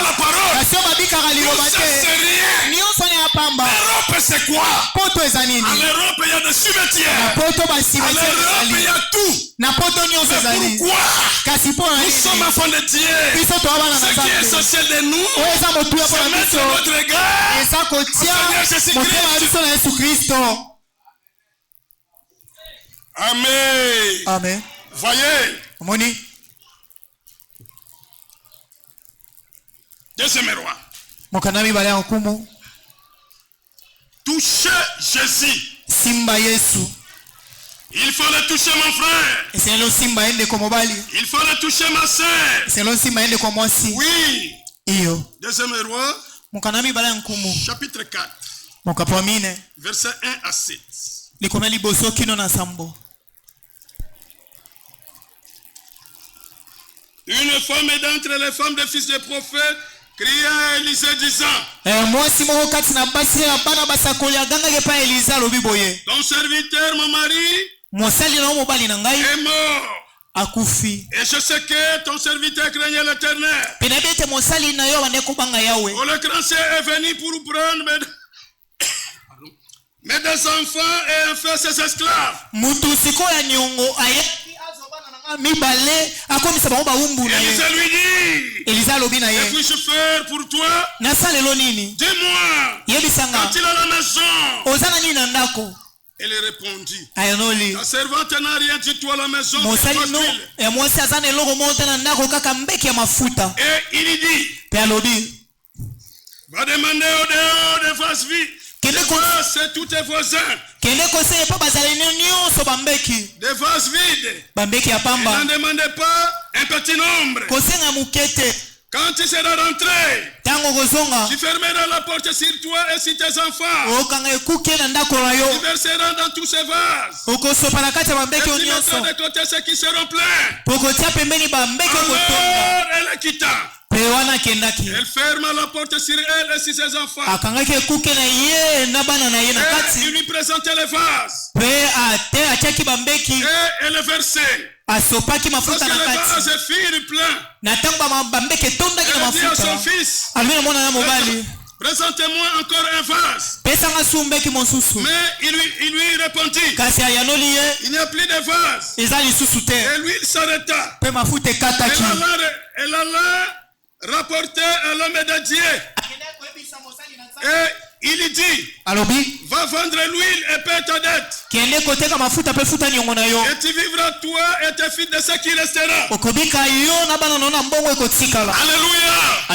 S1: la parole, c'est rien. L'Europe, c'est quoi? En Europe, il y a des cimetières. En Europe, il y a tout. Mais pourquoi? Nous sommes enfants de Dieu. Ce qui est essentiel de nous, c'est mettre notre regard au Seigneur Jésus-Christ. Amen.
S2: Amen.
S1: Voyez.
S2: Moni.
S1: Deuxième roi.
S2: Mokanami bale ankumu.
S1: Toucher Jésus.
S2: Simba Yesu.
S1: Il faut le toucher, mon frère.
S2: C'est le simba ende komobali.
S1: Il faut le toucher, ma soeur.
S2: C'est le simba ende komwasi.
S1: Oui.
S2: Iyo.
S1: Deuxième roi.
S2: Mokanami bale ankumu.
S1: Chapitre 4.
S2: Mokapamine.
S1: Verset 1 à 7.
S2: Likomeli boso kino na sambo.
S1: Une femme d'entre les femmes des fils des prophètes cria à Élisée disant: ton serviteur, mon mari, est mort. Et je sais que ton serviteur craignait l'Éternel. Oh, le grand ciel est venu pour prendre mes deux enfants et en faire ses esclaves. Élisée lui dit: que puis-je faire pour toi? Dis-moi, quand il a la maison. Elle répondit: ta servante n'a rien dit, toi la maison. Et il dit: va demander au dehors des vases vides. C'est tous tes voisins. Des vases vides. Et n'en demandez pas un petit nombre. Quand tu seras rentré, tu fermeras la porte sur toi et sur tes enfants. Tu verseras dans tous ces vases. Et tu mettras de côté ceux qui seront pleins. Alors elle quitta. Elle ferma la porte sur elle et sur ses enfants. Et il lui présentait les vases. Et elle versait. Lorsque les vases firent plein, elle dit à son fils: présentez-moi encore un vase. Mais il lui répondit: il n'y a plus de vase. Et lui s'arrêta. Elle alla rapporter à l'homme de Dieu. Et il dit: va vendre l'huile et paie ta dette. Et tu vivras toi et tes fils de ce qui restera.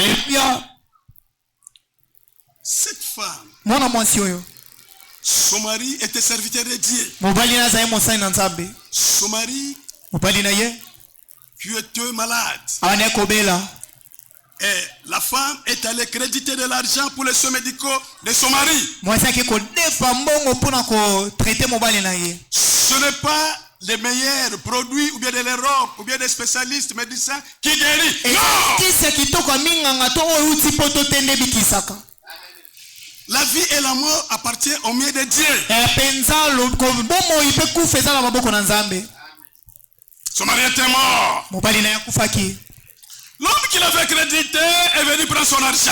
S1: Alléluia. Cette femme, son mari était serviteur de Dieu. Son mari qui était malade. Et la femme est allée créditer de l'argent pour les soins médicaux de son mari. Ce n'est pas les meilleurs produits ou bien de l'Europe ou bien des spécialistes médecins qui guérissent. Non! La vie et la mort appartiennent au mieux de Dieu. Son mari était mort. L'homme qui l'avait crédité est venu prendre son argent.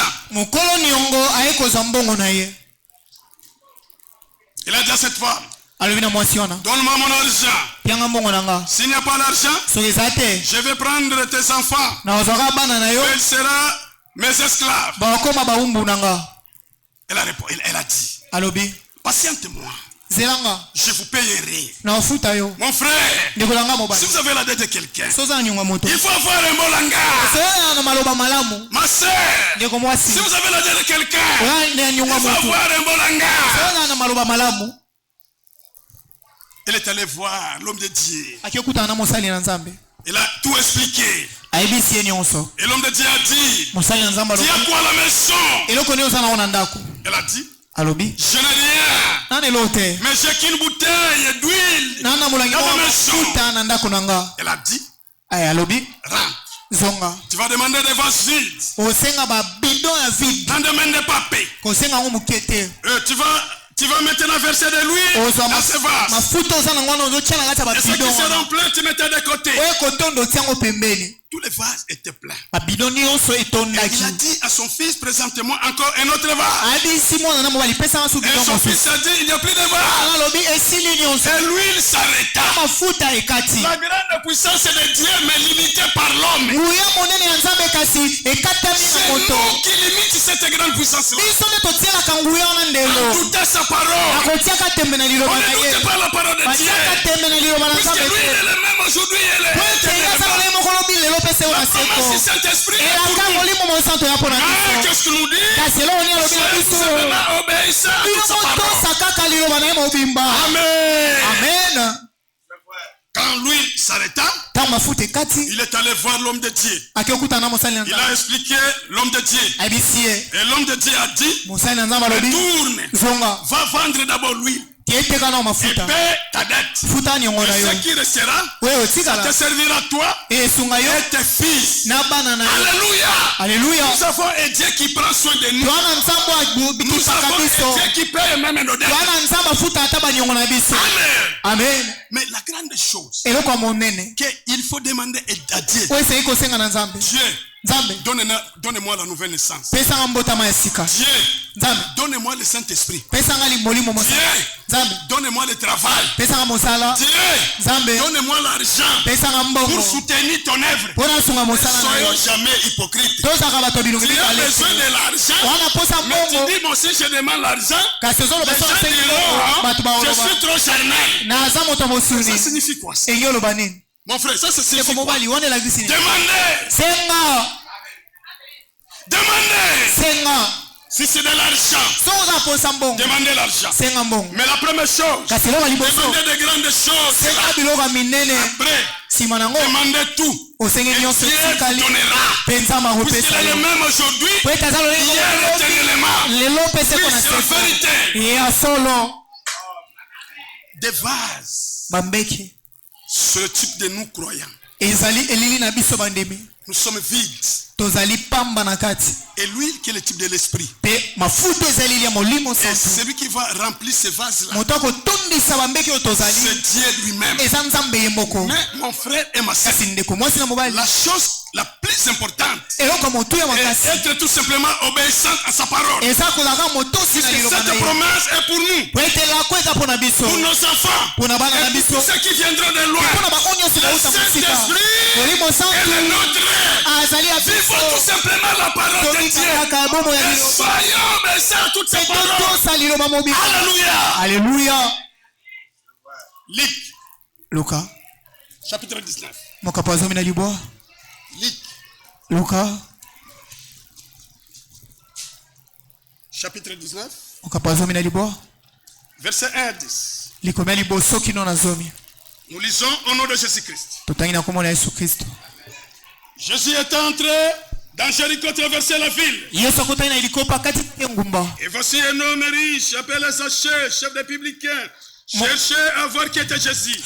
S1: Il a dit à cette femme, donne-moi mon argent. S'il n'y a pas d'argent, je vais prendre tes enfants. Elle sera mes esclaves. Elle a dit, patiente-moi. Je vous payerai. Mon frère, si vous avez la dette de quelqu'un, il faut avoir un bon langage. Ma soeur, si vous avez la dette de quelqu'un, il faut avoir un bon langage. Elle est allée voir l'homme de Dieu. Il a tout expliqué. Et l'homme de Dieu a dit, tu as quoi à la maison? Elle a dit, je n'ai rien, mais j'ai qu'une bouteille d'huile dans ma maison. Elle a dit, rentre. Tu vas demander des vases vides. Dans le domaine des papiers. Tu vas maintenant verser de l'huile dans ces vases. Et ce qui seront pleins, tu mettais de côté. Tous les vases étaient pleins. Et il a dit à son fils, présente-moi encore un autre vase. Et son fils a dit, il n'y a plus de vase. Et l'huile s'arrêta. La grande puissance de Dieu mais limitée par l'homme. C'est nous qui limitons cette grande puissance-là. On doutait sa parole. On ne doutait pas la parole de Dieu. Puisque lui, il est le même aujourd'hui. La promesse du Saint-Esprit est pour nous. Qu'est-ce que nous dit? C'est simplement obéissant à toute sa parole. Amen. Quand lui s'arrêta, il est allé voir l'homme de Dieu. Il a expliqué l'homme de Dieu. Et l'homme de Dieu a dit, retourne, va vendre d'abord l'huile. Et paie ta dette. Et ce qui restera, ça te servira toi et tes fils. Alléluia. Nous avons un Dieu qui prend soin de nous. Nous avons un Dieu qui paye même nos dettes. Amen. Mais la grande chose, qu'il faut demander à Dieu. Dieu, donne-moi la nouvelle naissance. Dieu, donne-moi le Saint-Esprit. Dieu, donne-moi le travail. Dieu, donne-moi l'argent pour soutenir ton œuvre. Ne soyons jamais hypocrites. Tu as besoin de l'argent, mais tu dis, moi aussi je demande l'argent. Les gens diront, je suis trop charnel. Ça signifie quoi ça? Mon frère, ça c'est signifie quoi? Demandez. Si c'est de l'argent, demandez l'argent. Mais la première chose, demandez de grandes choses. Après, demandez tout. Et Dieu donnera. Puisqu'il est le même aujourd'hui, hier éternellement. Oui, c'est la vérité. Des vases. C'est le type de nous croyants. Nous sommes vides. Et l'huile qui est le type de l'esprit. Et celui qui va remplir ces vases-là, c'est Dieu lui-même. Mais mon frère et ma soeur, la chose la plus importante est être tout simplement obéissant à sa parole. Puisque cette promesse est pour nous, pour nos enfants, et pour tous ceux qui viendront de loin. Le Saint-Esprit est le nôtre. Vivons tout simplement la parole de Dieu. Et soyons obéissants à toutes ces paroles. Alléluia.
S2: Luc.
S1: Chapitre 19.
S2: Luka.
S1: Chapitre 19. Verset 1 à 10. Nous lisons au nom de Jésus-Christ. Jésus est entré dans Jéricho, traversait la ville. Et voici un homme riche, appelé Zachée, chef des publicains, cherchait à voir qui était Jésus.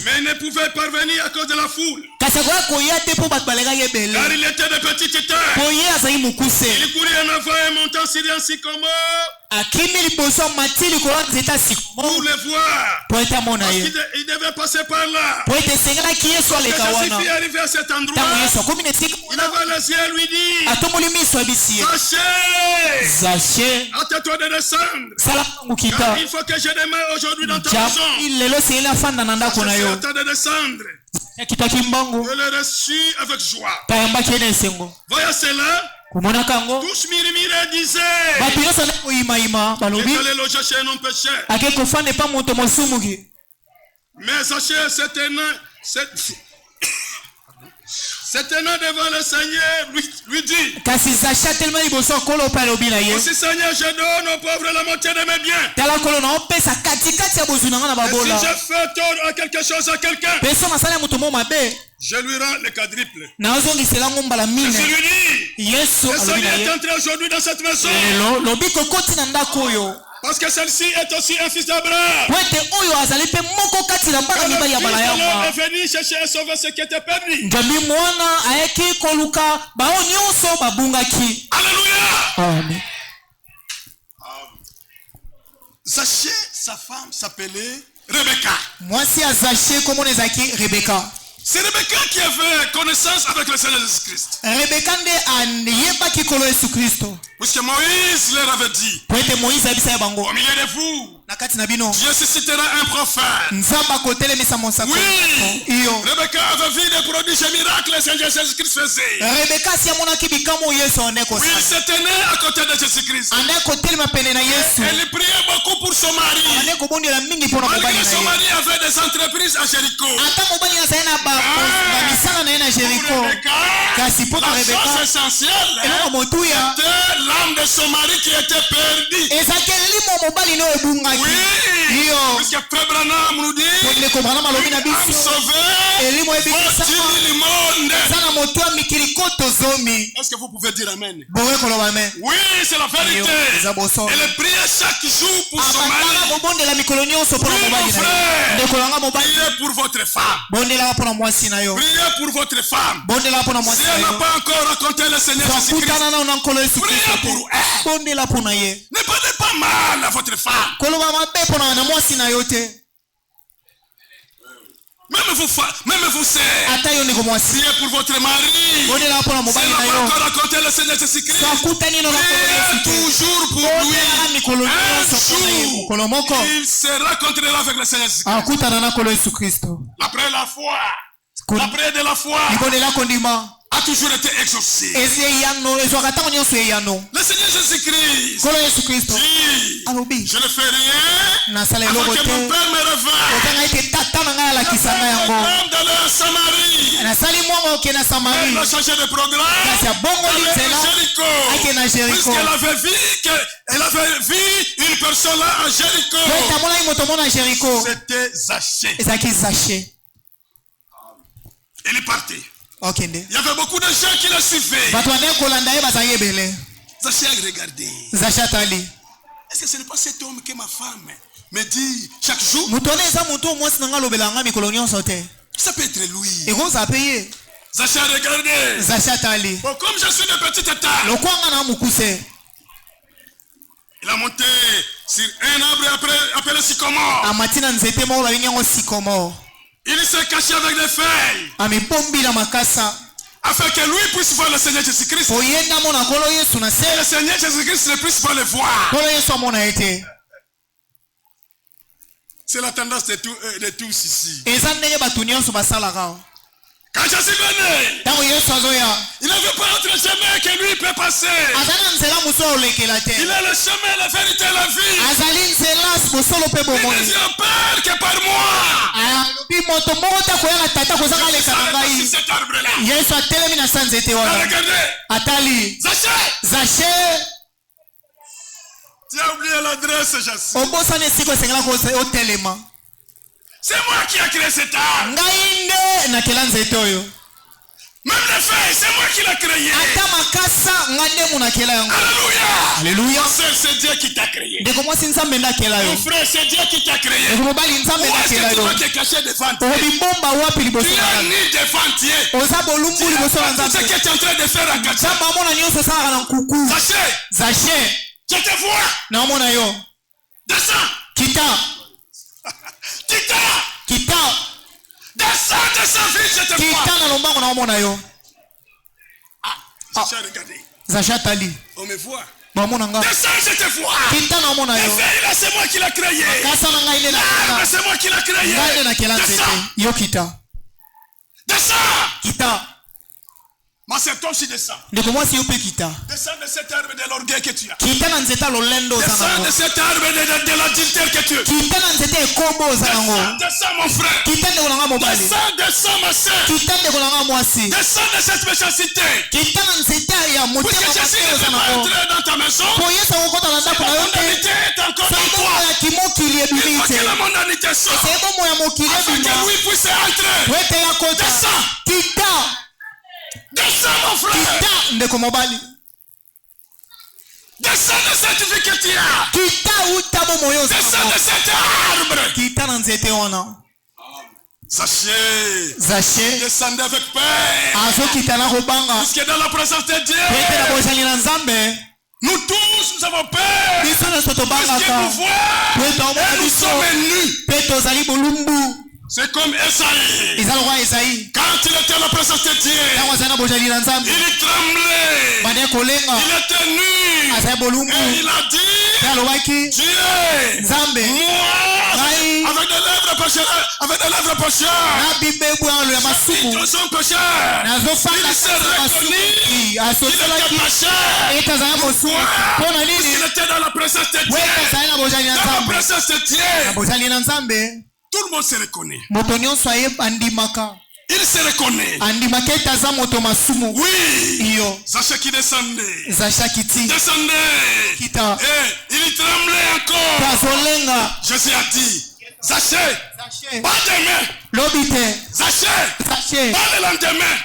S1: Mais il ne pouvait parvenir à cause de la foule. Car il était de petite taille. Il courait en avant et montant sur un sycomore pour le voir. Parce qu'il devait passer par là. Quand Jésus arrivé à cet endroit, il avait les yeux lui dit: Zachée, hâte-toi de descendre. Car il faut que je demeure aujourd'hui dans ta maison. Hâte de descendre. Je le reçus avec joie. Voyez cela. Tous murmuraient et disaient: il allait loger chez un homme pécheur. Mais Zachée se tenant devant le Seigneur, lui dit: aussi Seigneur, je donne aux pauvres la moitié de mes biens. Et si je fais tort à quelque chose à quelqu'un, je lui rends le quadruple. Jésus lui dit: le Seigneur est entré aujourd'hui dans cette maison. Parce que celle-ci est aussi un fils d'Abraham. Car le Fils de l'homme est venu chercher et sauver ce qui était perdu. Alléluia.
S2: Amen.
S1: Zachée, sa femme s'appelait Rebecca. C'est Rebecca qui avait connaissance avec le Seigneur Jésus-Christ. Puisque Moïse leur avait dit: au milieu de vous, Dieu suscitera un prophète. Oui, Rebecca avait vu des prodiges et miracles que le Seigneur Jésus-Christ faisait. Oui, il se tenait à côté de Jésus-Christ. Elle priait beaucoup pour son mari. Malgré son mari avait des entreprises à Jéricho. La chose essentielle était l'âme de son mari qui était perdue. Oui, puisque Frère Branham nous dit: une âme sauvée vaut-il le monde. Est-ce que vous pouvez dire Amen? Oui, c'est la vérité. Elle priait chaque jour pour son mari. Oui, mon frère, priez pour votre femme. Priez pour votre femme. Si elle n'a pas encore rencontré le Seigneur Jésus-Christ, priez pour elle. Ne parlez pas mal à votre femme. Même vous sœurs, priez pour votre mari. Si elle n'a pas encore rencontré le Seigneur Jésus-Christ, priez toujours pour lui. Un jour, il se rencontrera avec le Seigneur Jésus-Christ. Après la foi, l'après de la foi a toujours été exaucé. Le Seigneur Jésus-Christ dit: je ne fais rien avant que mon Père me revoie. D'aller à Samarie. Elle a changé de programme. Elle est à Jéricho. Puisqu'elle avait vu une personne là à Jéricho. C'était Zachée. Elle est partie. Il y avait beaucoup de gens qui la suivaient. Zachée a regardé. Est-ce que ce n'est pas cet homme que ma femme me dit chaque jour? Ça peut être lui. Zachée a regardé. Bon, comme je suis de petite taille, il a monté sur un arbre appelé sycomore. Il s'est caché avec des feuilles afin que lui puisse voir le Seigneur Jésus-Christ. Et le Seigneur Jésus-Christ ne puisse pas le voir. C'est la tendance de tous ici. Quand Jésus venait, il n'avait pas autre chemin que lui peut passer. Il est le chemin, la vérité et la vie. Il ne vient pas que par moi. Cet arbre-là. Regardez. Zachée. Tu as oublié l'adresse, Jésus. C'est moi qui ai créé cet arbre. Même les feuilles, c'est moi qui l'ai créé.
S2: makasa ngande munakela yango. Alléluia.
S1: C'est Dieu qui t'a créé.
S2: Ndeko mwasi nzambe ndakela yo.
S1: Mon frère, c'est Dieu qui t'a créé.
S2: Ndeko mobali nzambe ndakela yo.
S1: Tu vas te cacher devant Dieu.
S2: Obibomba wapi liboso
S1: na nzambe. Tu n'as ni devant Dieu.
S2: Oza bolumbu liboso na nzambe.
S1: C'est ce que tu es en train de faire à Katia.
S2: Nzambe amona nyonso sala na nkuku. Zaché.
S1: Je te vois.
S2: Na omona yo.
S1: Descends.
S2: Kita.
S1: Descends vite, je te vois.
S2: Kita na lombango na omona yo.
S1: Zaché, regardez.
S2: Zaché tali.
S1: On me voit.
S2: Descends,
S1: je te vois. C'est moi qui l'ai créé. C'est moi qui l'ai créé. Descends. Mais c'est toi aussi descends. Descends de cette arbre de l'orgueil que tu as. Descends de cette arbre de l'adultère que tu as. Descends mon frère. Descends ma soeur. Descends de cette méchanceté. Puisque Jésus ne peut pas entrer dans ta maison. Si la mondanité est encore en toi, il faut que la mondanité sorte. Afin que lui puisse entrer. Descends. Descends mon frère. Descends de cette vie que tu as. Descends de cet arbre. Zaché. Descendez avec paix. Puisque dans la présence de Dieu, nous tous nous avons peur. Puisque nous voit et nous sommes nus. C'est comme Esaïe. Quand il était à la présence de Dieu, il tremblait. Il était nu. Et il a dit, Dieu, moi, avec des lèvres pécheurs, ils sont pécheurs. Il s'est reconnu qu'il était pécheur. Pourquoi? Il était dans la présence de Dieu. Dans la présence de Dieu. Tout le monde se reconnaît. Il se reconnaît. Oui. Zaché qui descendait. Descendait. Et il tremblait encore. Jésus a dit, Zaché, pas demain. Zaché, pas le lendemain.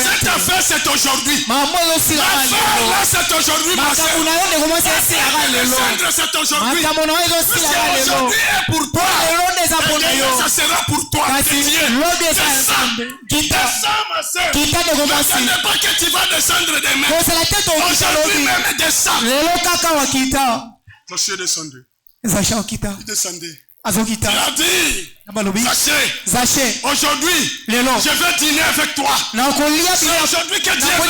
S1: Cette affaire c'est aujourd'hui. L'affaire là c'est aujourd'hui. Ma soeur. Descendre c'est aujourd'hui. C'est aujourd'hui et pour toi. Ça sera pour toi. Descends ma soeur. Ne pas que tu vas descendre demain. Aujourd'hui même descends. Zaché est descendu. Il descendait. Il a dit, Zaché, aujourd'hui, je vais dîner avec toi. C'est aujourd'hui que Dieu veut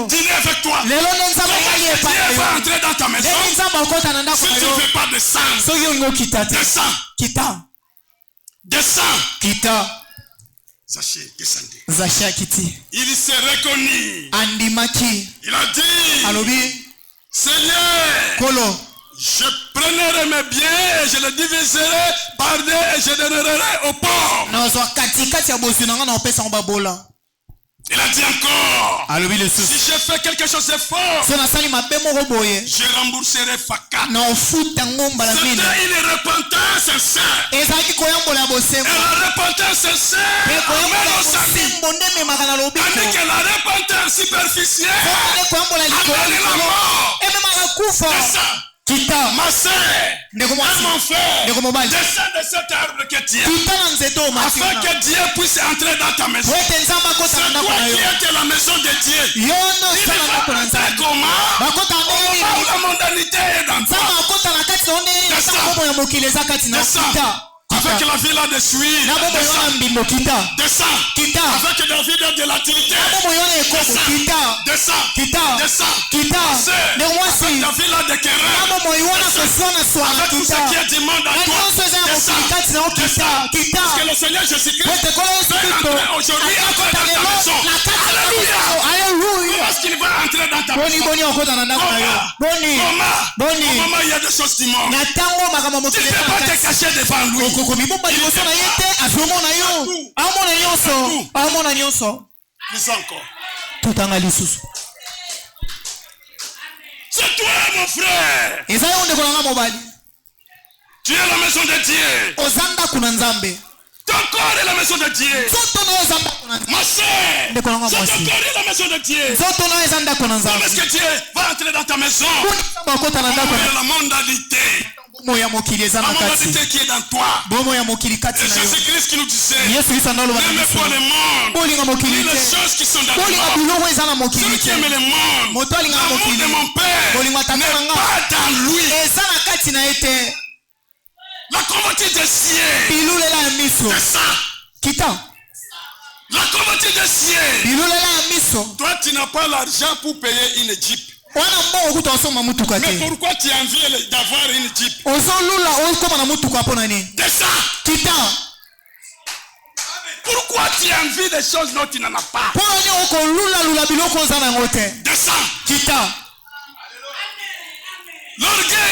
S1: dîner avec toi. Dieu va entrer dans ta maison. Si tu ne veux pas descendre, descends. Zaché descendait. Il s'est reconnu. Il a dit, Seigneur, je prendrai mes biens et je les diviserai par deux et je donnerai aux pauvres. Il a dit encore, si je fais quelque chose de fort, je rembourserai Faka. C'était une repentance sincère. Et la repentance sincère amène aux amis. Tandis que la repentance superficielle amène la mort. Ma soeur, mon frère, descends de cet arbre que tu as, afin que Dieu puisse entrer dans ta maison. C'est toi qui es la maison de Dieu. Il va entrer comment? Au moment où la mondanité est dans toi. Descends. Avec la vie là de suite. Descends. Avec la vie de l'activité. Descends. Avec la vie là de querelle. Avec tout ce qui est du monde à toi. Descends. Parce que le Seigneur Jésus-Christ peut entrer aujourd'hui dans ta maison. Alléluia. Parce qu'il va entrer dans ta maison. Comment il y a des choses du monde. Tu ne peux pas te cacher devant lui. Lisons encore. C'est toi mon frère. Tu es la maison de Dieu. Toi encore la maison de Dieu. Ma soeur, c'est encore la maison de Dieu. Comment est-ce que Dieu va entrer dans ta maison? La mondalité. La mondalité qui est dans toi. Et Jésus-Christ qui nous disait, n'aimez pas le monde, ni les choses qui sont dans le monde. Celui qui aime le monde, l'amour de mon Père n'est pas dans lui. La convoitise des cieux, c'est ça. La convoitise des cieux. Toi, tu n'as pas l'argent pour payer une Jeep. Mais pourquoi tu as envie d'avoir une Jeep? C'est ça. Pourquoi tu as envie des choses dont tu n'en as pas? C'est ça. L'orgueil.